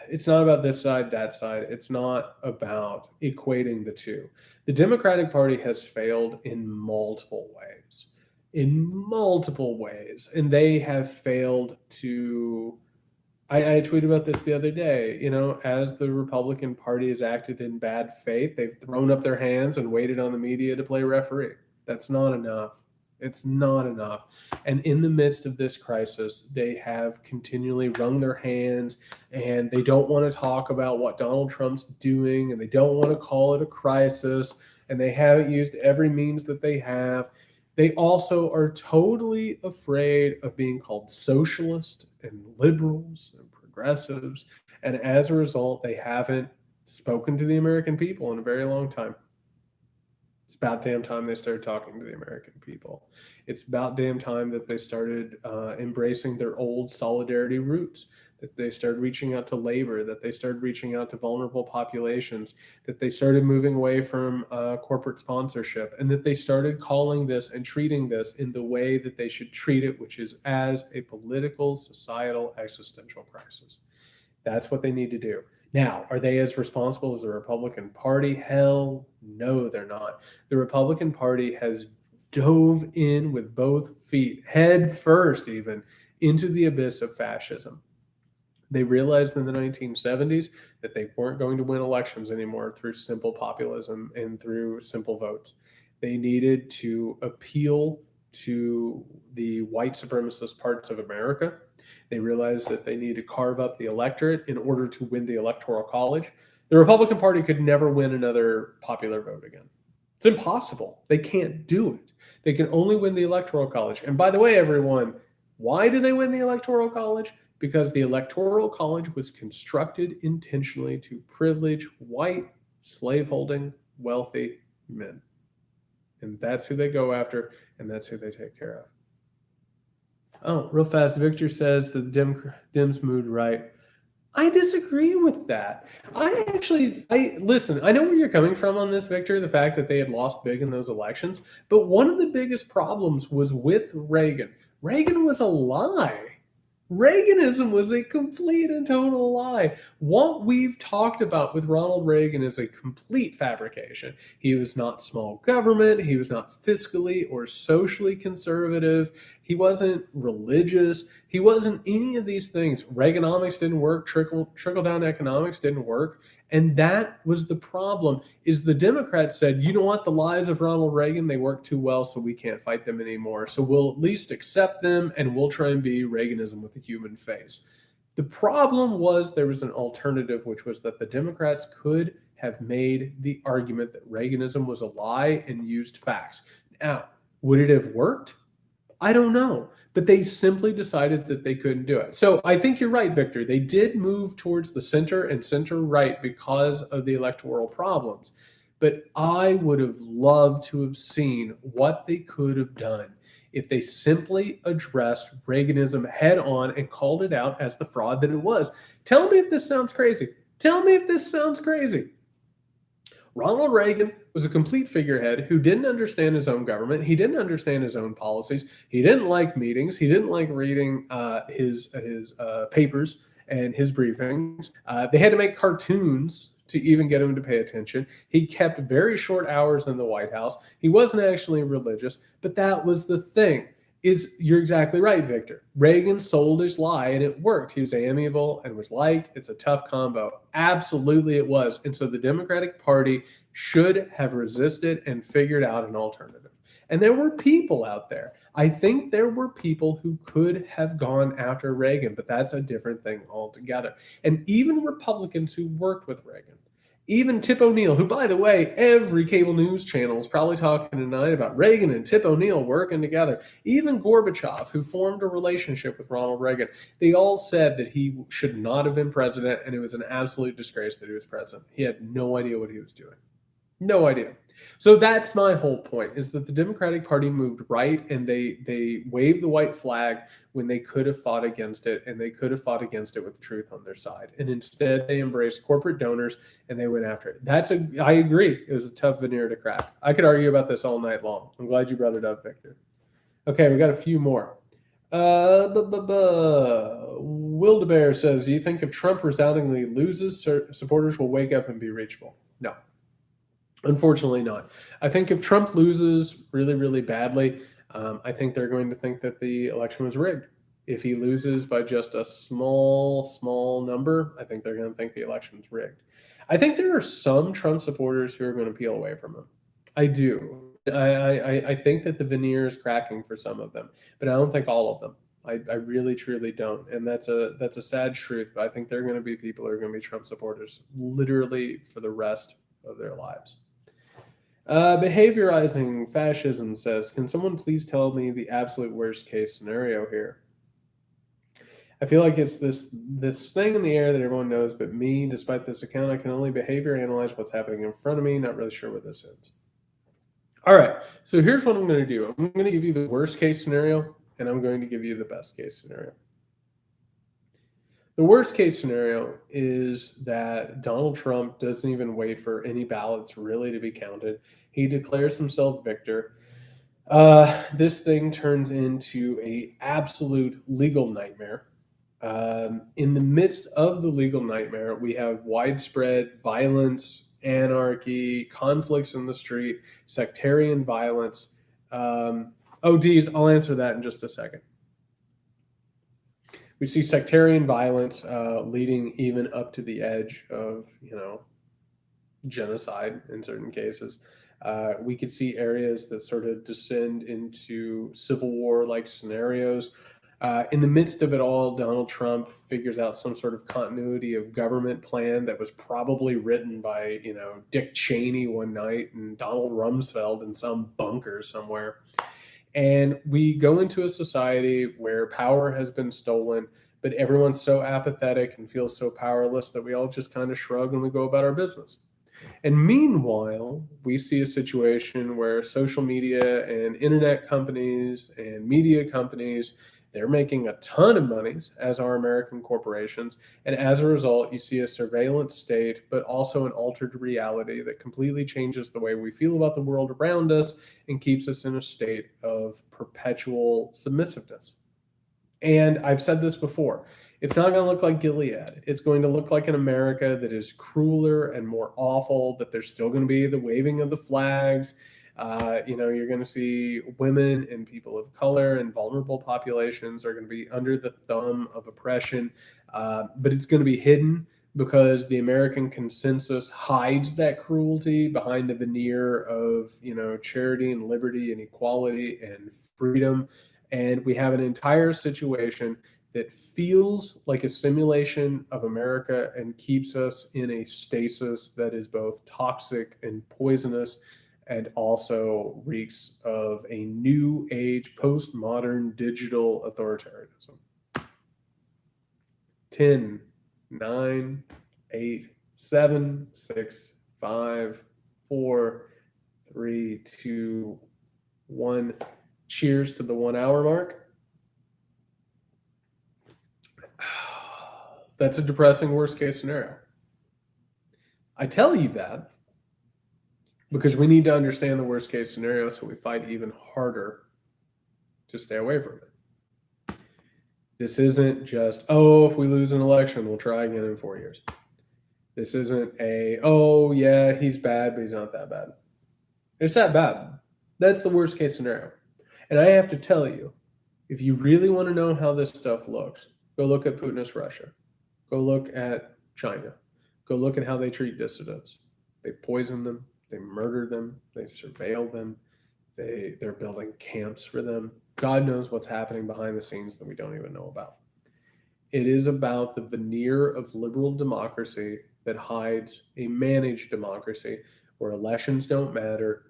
this side, that side. It's not about equating the two. The Democratic Party has failed in multiple ways. And they have failed to. I tweeted about this the other day. As the Republican Party has acted in bad faith, they've thrown up their hands and waited on the media to play referee. That's not enough. It's not enough. And in the midst of this crisis, they have continually wrung their hands, and they don't want to talk about what Donald Trump's doing, and they don't want to call it a crisis, and they haven't used every means that they have. They also are totally afraid of being called socialist and liberals and progressives. And as a result, they haven't spoken to the American people in a very long time. It's about damn time they started talking to the American people. It's about damn time that they started embracing their old solidarity roots, that they started reaching out to labor, that they started reaching out to vulnerable populations, that they started moving away from corporate sponsorship, and that they started calling this and treating this in the way that they should treat it, which is as a political, societal, existential crisis. That's what they need to do. Now, are they as responsible as the Republican Party? Hell no, they're not. The Republican Party has dove in with both feet, head first even, into the abyss of fascism. They realized in the 1970s that they weren't going to win elections anymore through simple populism and through simple votes. They needed to appeal to the white supremacist parts of America. They realized that they need to carve up the electorate in order to win the Electoral College. The Republican Party could never win another popular vote again. It's impossible. They can't do it. They can only win the Electoral College. And by the way, everyone, why do they win the Electoral College? Because the Electoral College was constructed intentionally to privilege white, slaveholding, wealthy men. And that's who they go after, and that's who they take care of. Oh, real fast. Victor says that the Dems moved right. I disagree with that. Listen, I know where you're coming from on this, Victor, the fact that they had lost big in those elections. But one of the biggest problems was with Reagan. Reagan was a lie. Reaganism was a complete and total lie. What we've talked about with Ronald Reagan is a complete fabrication. He was not small government. He was not fiscally or socially conservative. He wasn't religious. He wasn't any of these things. Reaganomics didn't work. Trickle-down economics didn't work. And that was the problem, is the Democrats said, you know what, the lies of Ronald Reagan, they work too well, so we can't fight them anymore. So we'll at least accept them, and we'll try and be Reaganism with a human face. The problem was there was an alternative, which was that the Democrats could have made the argument that Reaganism was a lie and used facts. Now, would it have worked? I don't know, but they simply decided that they couldn't do it. So I think you're right, Victor. They did move towards the center and center right because of the electoral problems. But I would have loved to have seen what they could have done if they simply addressed Reaganism head on and called it out as the fraud that it was. Tell me if this sounds crazy. Tell me if this sounds crazy. Ronald Reagan was a complete figurehead who didn't understand his own government. He didn't understand his own policies. He didn't like meetings. He didn't like reading his papers and his briefings. They had to make cartoons to even get him to pay attention. He kept very short hours in the White House. He wasn't actually religious, but that was the thing. You're exactly right, Victor. Reagan sold his lie and it worked. He was amiable and was liked. It's a tough combo. Absolutely it was. And so the Democratic Party should have resisted and figured out an alternative. And there were people out there. I think there were people who could have gone after Reagan, but that's a different thing altogether. And even Republicans who worked with Reagan, even Tip O'Neill, who, by the way, every cable news channel is probably talking tonight about Reagan and Tip O'Neill working together. Even Gorbachev, who formed a relationship with Ronald Reagan, they all said that he should not have been president, and it was an absolute disgrace that he was president. He had no idea what he was doing. No idea. So that's my whole point, is that the Democratic Party moved right, and they waved the white flag when they could have fought against it, and they could have fought against it with truth on their side. And instead they embraced corporate donors and they went after it. I agree. It was a tough veneer to crack. I could argue about this all night long. I'm glad you brought it up, Victor. Okay, we got a few more. Wildebear says, do you think if Trump resoundingly loses, supporters will wake up and be reachable? No. Unfortunately not. I think if Trump loses really, really badly, I think they're going to think that the election was rigged. If he loses by just a small, small number, I think they're going to think the election's rigged. I think there are some Trump supporters who are going to peel away from him. I do. I think that the veneer is cracking for some of them, but I don't think all of them. I really, truly don't. And that's a sad truth, but I think there are going to be people who are going to be Trump supporters literally for the rest of their lives. Behaviorizing fascism says, can someone please tell me the absolute worst case scenario here? I feel like it's this thing in the air that everyone knows but me. Despite this account, I can only behavior analyze what's happening in front of me. Not really sure where this ends. All right, so here's what I'm going to do. I'm going to give you the worst case scenario, and I'm going to give you the best case scenario. The worst case scenario is that Donald Trump doesn't even wait for any ballots really to be counted. He declares himself victor. This thing turns into an absolute legal nightmare. In the midst of the legal nightmare, we have widespread violence, anarchy, conflicts in the street, sectarian violence. Dees, I'll answer that in just a second. We see sectarian violence leading even up to the edge of, genocide in certain cases. We could see areas that sort of descend into civil war-like scenarios. In the midst of it all, Donald Trump figures out some sort of continuity of government plan that was probably written by, Dick Cheney one night and Donald Rumsfeld in some bunker somewhere. And we go into a society where power has been stolen, but everyone's so apathetic and feels so powerless that we all just kind of shrug and we go about our business. And meanwhile, we see a situation where social media and internet companies and media companies, they're making a ton of monies, as are American corporations. And as a result, you see a surveillance state, but also an altered reality that completely changes the way we feel about the world around us and keeps us in a state of perpetual submissiveness. And I've said this before, it's not going to look like Gilead. It's going to look like an America that is crueler and more awful, but there's still going to be the waving of the flags. You're going to see women and people of color and vulnerable populations are going to be under the thumb of oppression, but it's going to be hidden because the American consensus hides that cruelty behind the veneer of, charity and liberty and equality and freedom. And we have an entire situation that feels like a simulation of America and keeps us in a stasis that is both toxic and poisonous, and also reeks of a new age, postmodern digital authoritarianism. 10, 9, 8, 7, 6, 5, 4, 3, 2, 1. Cheers to the 1 hour mark. That's a depressing worst case scenario. I tell you that because we need to understand the worst case scenario so we fight even harder to stay away from it. This isn't just, if we lose an election, we'll try again in 4 years. This isn't yeah, he's bad, but he's not that bad. It's that bad. That's the worst case scenario. And I have to tell you, if you really want to know how this stuff looks, go look at Putin's Russia. Go look at China. Go look at how they treat dissidents. They poison them. They murder them. They surveil them. They're building camps for them. God knows what's happening behind the scenes that we don't even know about. It is about the veneer of liberal democracy that hides a managed democracy where elections don't matter,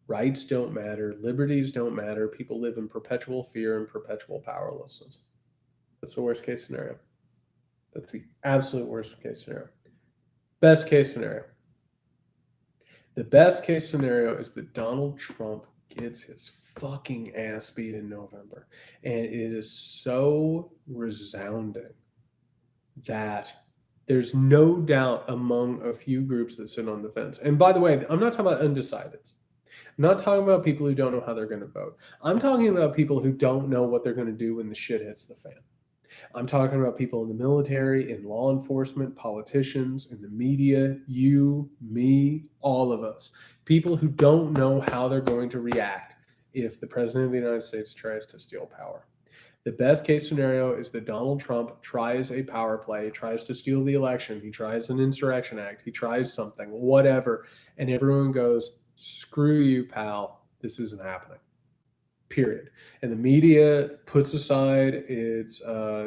rights don't matter, liberties don't matter. People live in perpetual fear and perpetual powerlessness. That's the worst case scenario. That's the absolute worst case scenario. Best case scenario. The best case scenario is that Donald Trump gets his fucking ass beat in November. And it is so resounding that there's no doubt among a few groups that sit on the fence. And by the way, I'm not talking about undecideds. I'm not talking about people who don't know how they're going to vote. I'm talking about people who don't know what they're going to do when the shit hits the fan. I'm talking about people in the military, in law enforcement, politicians, in the media, you, me, all of us. People who don't know how they're going to react if the president of the United States tries to steal power. The best case scenario is that Donald Trump tries a power play, tries to steal the election, he tries an insurrection act, he tries something, whatever, and everyone goes, screw you, pal, this isn't happening. Period. And the media puts aside its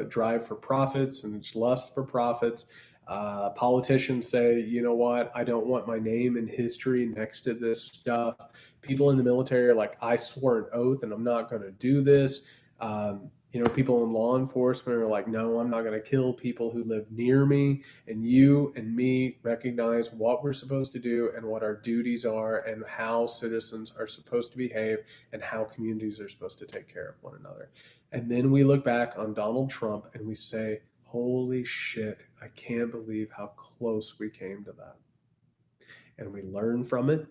drive for profits and its lust for profits. Politicians say, you know what, I don't want my name in history next to this stuff. People in the military are like, I swore an oath and I'm not going to do this. People in law enforcement are like, no, I'm not going to kill people who live near me. And you and me recognize what we're supposed to do and what our duties are and how citizens are supposed to behave and how communities are supposed to take care of one another. And then we look back on Donald Trump and we say, holy shit, I can't believe how close we came to that. And we learn from it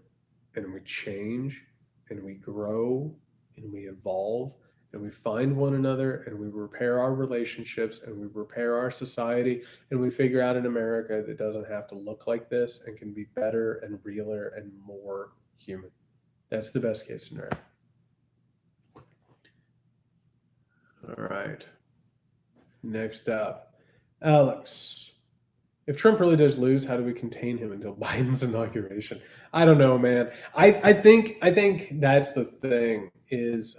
and we change and we grow and we evolve. And we find one another and we repair our relationships and we repair our society and we figure out an America that doesn't have to look like this and can be better and realer and more human. That's the best case scenario. All right. Next up, Alex. If Trump really does lose, how do we contain him until Biden's inauguration? I don't know, man. I think that's the thing is,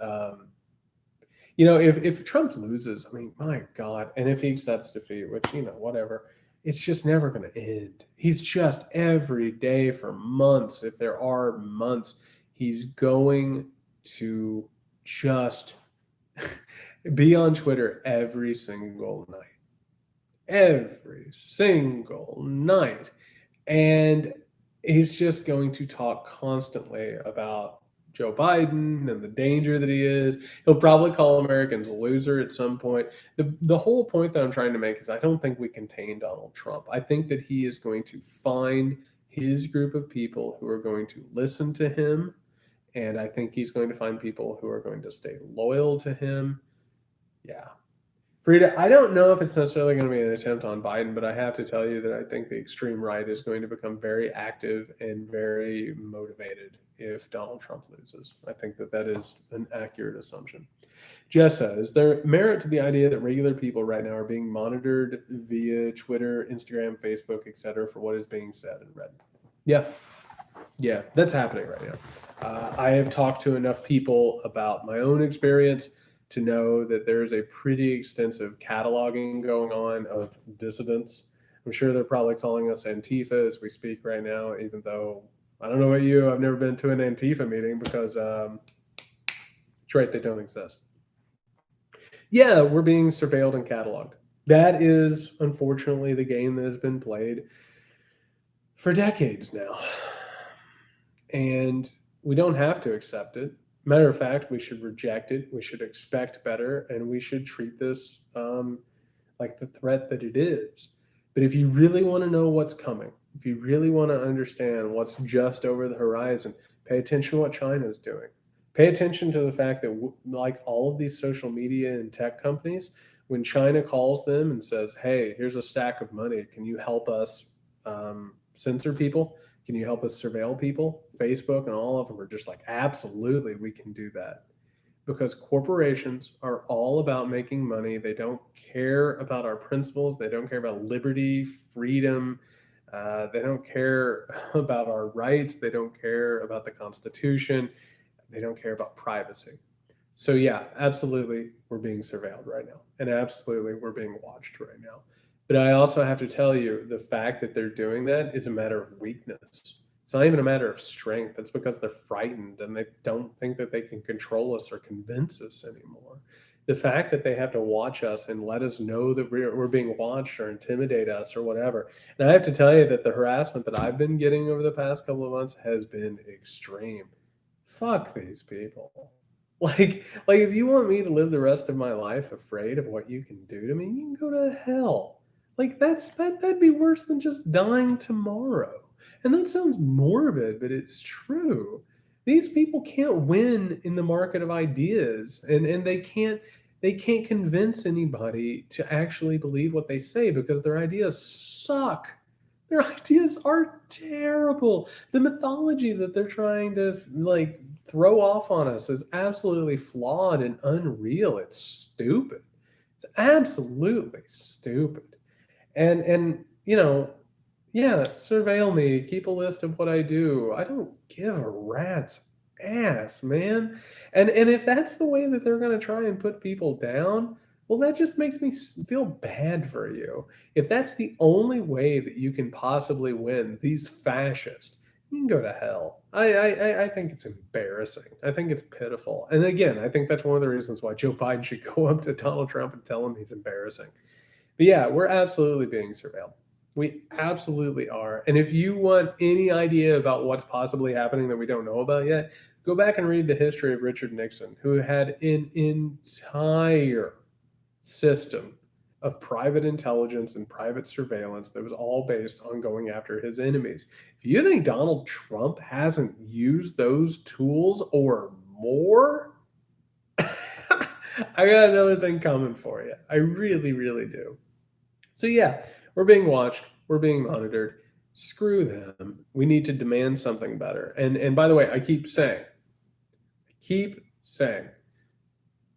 if Trump loses, I mean, my God, and if he accepts defeat, which, whatever, it's just never going to end. He's just every day for months, if there are months, he's going to just be on Twitter every single night. Every single night. And he's just going to talk constantly about Joe Biden and the danger that he is. He'll probably call Americans a loser at some point. The whole point that I'm trying to make is I don't think we contain Donald Trump. I think that he is going to find his group of people who are going to listen to him. And I think he's going to find people who are going to stay loyal to him. Yeah. Frida, I don't know if it's necessarily going to be an attempt on Biden, but I have to tell you that I think the extreme right is going to become very active and very motivated if Donald Trump loses. I think that that is an accurate assumption. Jessa, is there merit to the idea that regular people right now are being monitored via Twitter, Instagram, Facebook, etc., for what is being said and read? Yeah, yeah, that's happening right now. I have talked to enough people about my own experience to know that there's a pretty extensive cataloging going on of dissidents. I'm sure they're probably calling us Antifa as we speak right now, even though I don't know about you, I've never been to an Antifa meeting because it's right, they don't exist. Yeah, we're being surveilled and cataloged. That is unfortunately the game that has been played for decades now. And we don't have to accept it. Matter of fact, we should reject it. We should expect better, and we should treat this like the threat that it is. But if you really want to know what's coming, if you really want to understand what's just over the horizon, pay attention to what China is doing. Pay attention to the fact that, like all of these social media and tech companies, when China calls them and says, "Hey, here's a stack of money. Can you help us censor people? Can you help us surveil people?" Facebook and all of them are just like, "Absolutely, we can do that." Because corporations are all about making money. They don't care about our principles. They don't care about liberty, freedom. They don't care about our rights. They don't care about the Constitution. They don't care about privacy. So, yeah, absolutely, we're being surveilled right now. And absolutely, we're being watched right now. But I also have to tell you the fact that they're doing that is a matter of weakness. It's not even a matter of strength. It's because they're frightened and they don't think that they can control us or convince us anymore. The fact that they have to watch us and let us know that we're being watched or intimidate us or whatever. And I have to tell you that the harassment that I've been getting over the past couple of months has been extreme. Fuck these people. Like if you want me to live the rest of my life afraid of what you can do to me, you can go to hell. Like that'd be worse than just dying tomorrow. And that sounds morbid, but it's true. These people can't win in the market of ideas, and they can't convince anybody to actually believe what they say because their ideas suck. Their ideas are terrible. The mythology that they're trying to like throw off on us is absolutely flawed and unreal. It's stupid. It's absolutely stupid. And yeah, surveil me, keep a list of what I do. I don't give a rat's ass, man. And if that's the way that they're going to try and put people down, well, that just makes me feel bad for you. If that's the only way that you can possibly win these fascists, you can go to hell. I think it's embarrassing. I think it's pitiful. And again, I think that's one of the reasons why Joe Biden should go up to Donald Trump and tell him he's embarrassing. But yeah, we're absolutely being surveilled. We absolutely are. And if you want any idea about what's possibly happening that we don't know about yet, go back and read the history of Richard Nixon, who had an entire system of private intelligence and private surveillance that was all based on going after his enemies. If you think Donald Trump hasn't used those tools or more, I got another thing coming for you. I really, really do. So yeah, we're being watched, we're being monitored. Screw them. We need to demand something better. And by the way, I keep saying,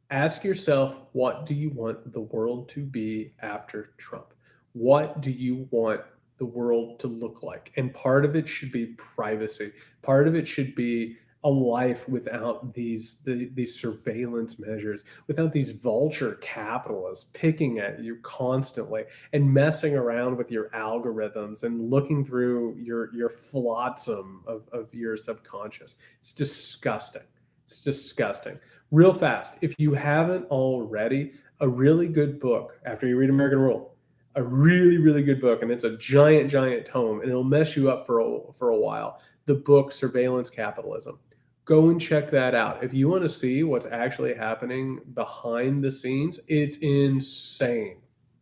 ask yourself, what do you want the world to be after Trump? What do you want the world to look like? And part of it should be privacy. Part of it should be a life without these surveillance measures, without these vulture capitalists picking at you constantly and messing around with your algorithms and looking through your flotsam of your subconscious. It's disgusting. It's disgusting. Real fast, if you haven't already, a really good book after you read American Rule, a really, really good book, and it's a giant, giant tome, and it'll mess you up for a while. The book Surveillance Capitalism. Go and check that out. If you want to see what's actually happening behind the scenes, it's insane.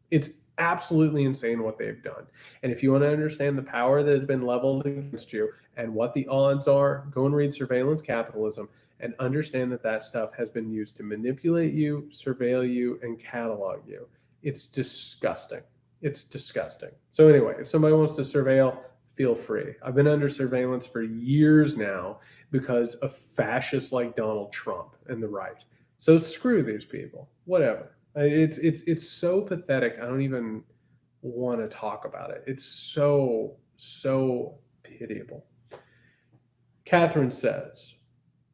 It's absolutely insane what they've done. And if you want to understand the power that has been leveled against you and what the odds are, go and read Surveillance Capitalism and understand that that stuff has been used to manipulate you, surveil you, and catalog you. It's disgusting. It's disgusting. So anyway, if somebody wants to surveil, feel free. I've been under surveillance for years now because of fascists like Donald Trump and the right. So screw these people. Whatever. It's so pathetic. I don't even want to talk about it. It's so pitiable. Catherine says,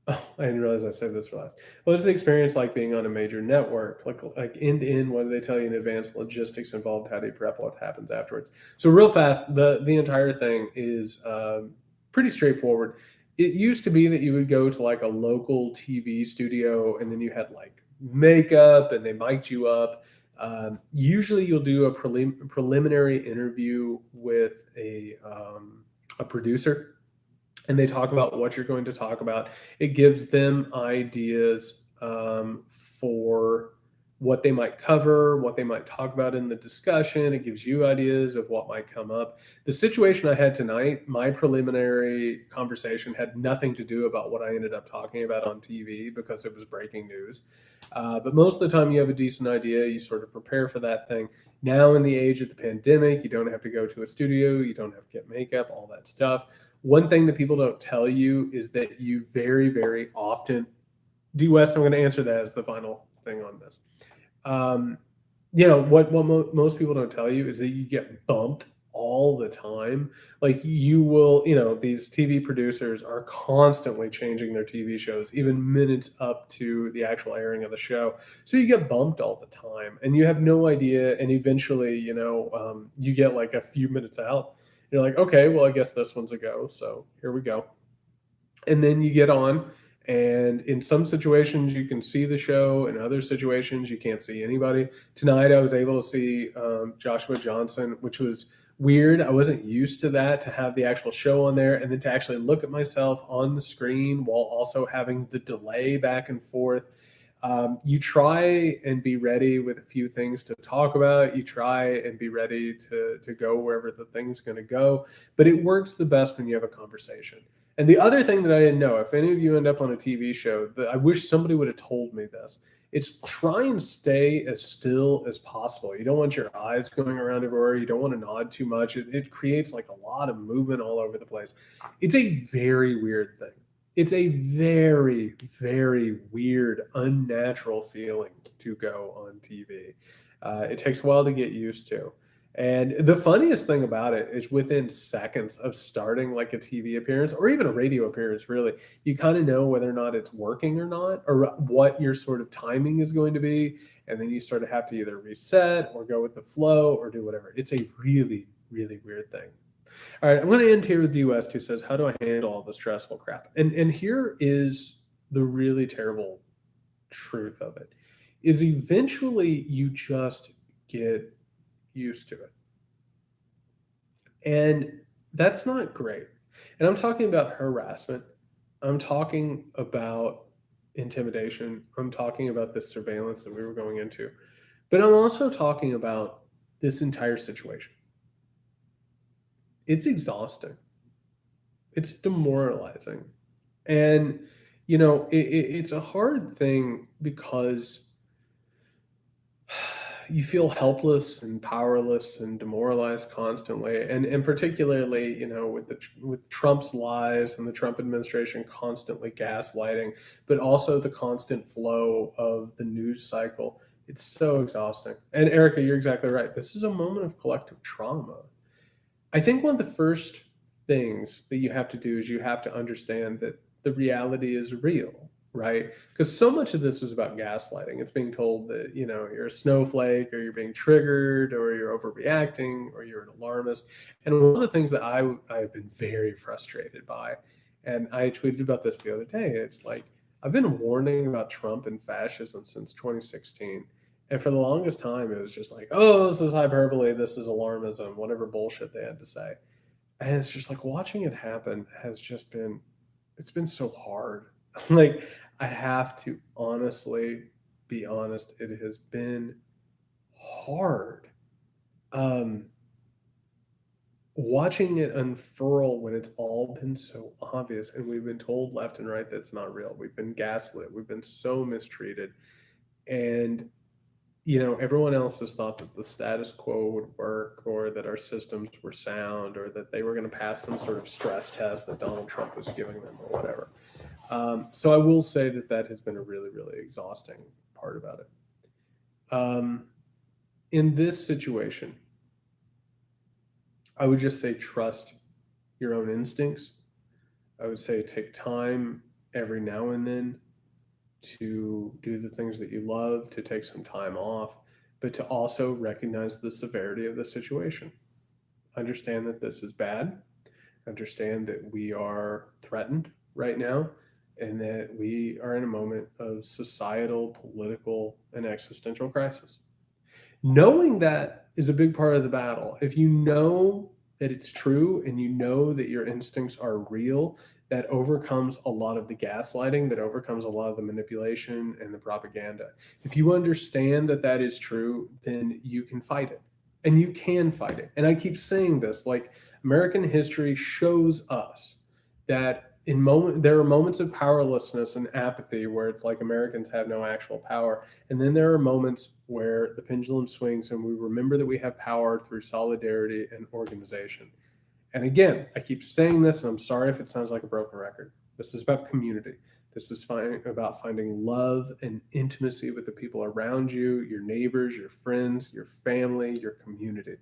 oh, I didn't realize I saved this for last. What is the experience like being on a major network? Like end to end, what do they tell you in advance? Logistics involved? How do you prep? What happens afterwards? So real fast, the entire thing is pretty straightforward. It used to be that you would go to like a local TV studio, and then you had like makeup, and they mic'd you up. Usually, you'll do a preliminary interview with a producer, and they talk about what you're going to talk about. It gives them ideas for what they might cover, what they might talk about in the discussion. It gives you ideas of what might come up. The situation I had tonight, my preliminary conversation had nothing to do about what I ended up talking about on TV because it was breaking news. But most of the time, you have a decent idea. You sort of prepare for that thing. Now, in the age of the pandemic, you don't have to go to a studio. You don't have to get makeup, all that stuff. One thing that people don't tell you is that you very, very often, D West, I'm going to answer that as the final thing on this. Most people don't tell you is that you get bumped all the time. Like you will, these TV producers are constantly changing their TV shows, even minutes up to the actual airing of the show. So you get bumped all the time, and you have no idea. And eventually, you get like a few minutes out. You're like, okay, well, I guess this one's a go. So here we go. And then you get on, and in some situations you can see the show, in other situations you can't see anybody. Tonight I was able to see Joshua Johnson, which was weird. I wasn't used to that, to have the actual show on there and then to actually look at myself on the screen while also having the delay back and forth. You try and be ready with a few things to talk about. You try and be ready to go wherever the thing's going to go. But it works the best when you have a conversation. And the other thing that I didn't know, if any of you end up on a TV show, that I wish somebody would have told me this, it's try and stay as still as possible. You don't want your eyes going around everywhere. You don't want to nod too much. It creates like a lot of movement all over the place. It's a very weird thing. It's a very, very weird, unnatural feeling to go on TV. It takes a while to get used to. And the funniest thing about it is within seconds of starting like a TV appearance or even a radio appearance, really, you kind of know whether or not it's working or not, or what your sort of timing is going to be. And then you sort of have to either reset or go with the flow or do whatever. It's a really, really weird thing. All right, I'm going to end here with D West, who says, how do I handle all the stressful crap? And here is the really terrible truth of it, is eventually you just get used to it. And that's not great. And I'm talking about harassment. I'm talking about intimidation. I'm talking about this surveillance that we were going into. But I'm also talking about this entire situation. It's exhausting. It's demoralizing. And, it's a hard thing because you feel helpless and powerless and demoralized constantly, and particularly with Trump's lies and the Trump administration constantly gaslighting, but also the constant flow of the news cycle. It's so exhausting. And Erica, you're exactly right. This is a moment of collective trauma. I think one of the first things that you have to do is you have to understand that the reality is real, right? Because so much of this is about gaslighting. It's being told that, you're a snowflake, or you're being triggered, or you're overreacting, or you're an alarmist. And one of the things that I've been very frustrated by, and I tweeted about this the other day, it's like, I've been warning about Trump and fascism since 2016. And for the longest time, it was just like, oh, this is hyperbole, this is alarmism, whatever bullshit they had to say. And it's just like watching it happen has just been, it's been so hard. Like, I have to honestly be honest, it has been hard. Um, Watching it unfurl when it's all been so obvious and we've been told left and right that's not real. We've been gaslit, we've been so mistreated. And everyone else has thought that the status quo would work, or that our systems were sound, or that they were going to pass some sort of stress test that Donald Trump was giving them, or whatever. So I will say that that has been a really, really exhausting part about it. In this situation, I would just say trust your own instincts. I would say take time every now and then to do the things that you love, to take some time off, but to also recognize the severity of the situation. Understand that this is bad. Understand that we are threatened right now, and that we are in a moment of societal, political, and existential crisis. Knowing that is a big part of the battle. If you know that it's true and you know that your instincts are real, that overcomes a lot of the gaslighting, that overcomes a lot of the manipulation and the propaganda. If you understand that that is true, then you can fight it. And you can fight it. And I keep saying this, like, American history shows us that there are moments of powerlessness and apathy where it's like Americans have no actual power, and then there are moments where the pendulum swings and we remember that we have power through solidarity and organization. And again, I keep saying this, and I'm sorry if it sounds like a broken record. This is about community. This is about finding love and intimacy with the people around you, your neighbors, your friends, your family, your community.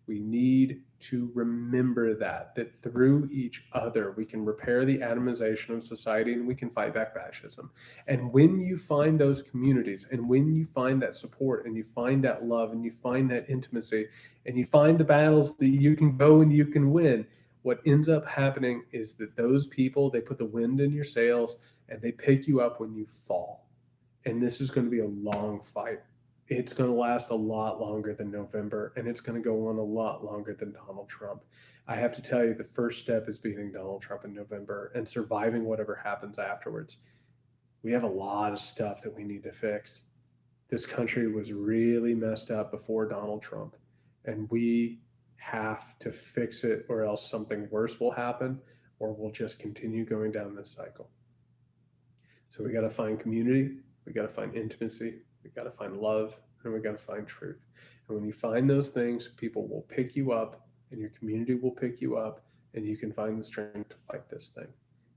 We need to remember that through each other, we can repair the atomization of society and we can fight back fascism. And when you find those communities, and when you find that support, and you find that love, and you find that intimacy, and you find the battles that you can go and you can win, what ends up happening is that those people, they put the wind in your sails and they pick you up when you fall. And this is going to be a long fight. It's going to last a lot longer than November, and it's going to go on a lot longer than Donald Trump. I have to tell you, the first step is beating Donald Trump in November and surviving whatever happens afterwards. We have a lot of stuff that we need to fix. This country was really messed up before Donald Trump, and we have to fix it, or else something worse will happen, or we'll just continue going down this cycle. So we got to find community, we got to find intimacy, we got to find love, and we got to find truth. And when you find those things, people will pick you up, and your community will pick you up, and you can find the strength to fight this thing.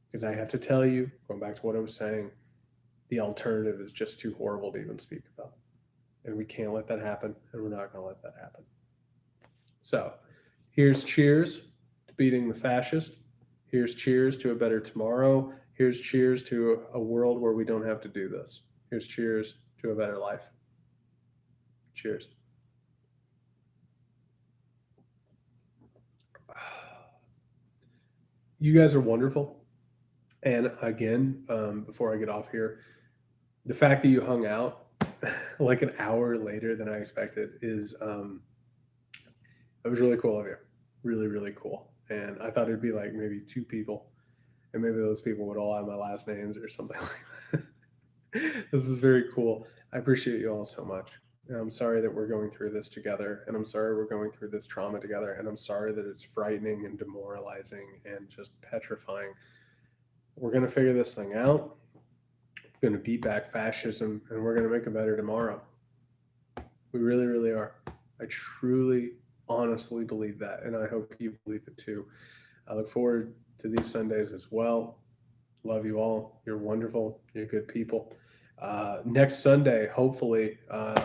Because I have to tell you, going back to what I was saying, the alternative is just too horrible to even speak about. And we can't let that happen, and we're not going to let that happen. So here's cheers to beating the fascist. Here's cheers to a better tomorrow. Here's cheers to a world where we don't have to do this. Here's cheers to a better life. Cheers. You guys are wonderful. And again, before I get off here, the fact that you hung out like an hour later than I expected is it was really cool of you. Really, really cool. And I thought it'd be like maybe two people, and maybe those people would all have my last names or something like that. This is very cool. I appreciate you all so much. And I'm sorry that we're going through this together, and I'm sorry we're going through this trauma together, and I'm sorry that it's frightening and demoralizing and just petrifying. We're going to figure this thing out. We're going to beat back fascism, and we're going to make a better tomorrow. We really, really are. I truly, honestly believe that, and I hope you believe it too. I look forward to these Sundays as well. Love you all. You're wonderful. You're good people. Next Sunday, hopefully,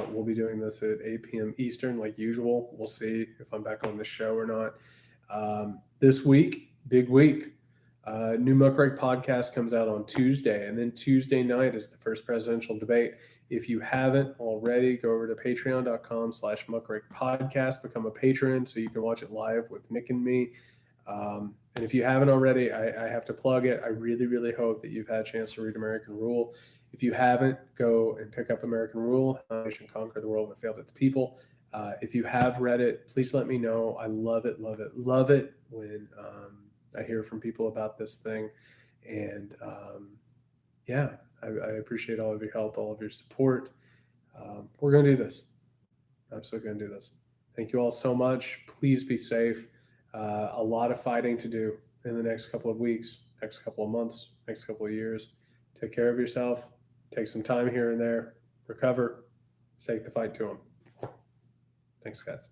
we'll be doing this at 8 p.m. Eastern, like usual. We'll see if I'm back on the show or not. This week, big week. New Muckrake podcast comes out on Tuesday, and then Tuesday night is the first presidential debate. If you haven't already, go over to patreon.com/Muckrake podcast, become a patron so you can watch it live with Nick and me. And if you haven't already, I have to plug it. I really, really hope that you've had a chance to read American Rule. If you haven't, go and pick up American Rule, How a Nation Conquered the World That Failed Its People. If you have read it, please let me know. I love it, love it, love it when I hear from people about this thing. And yeah, I appreciate all of your help, all of your support. We're going to do this. Absolutely going to do this. Thank you all so much. Please be safe. A lot of fighting to do in the next couple of weeks, next couple of months, next couple of years. Take care of yourself. Take some time here and there. Recover. Let's take the fight to him. Thanks, guys.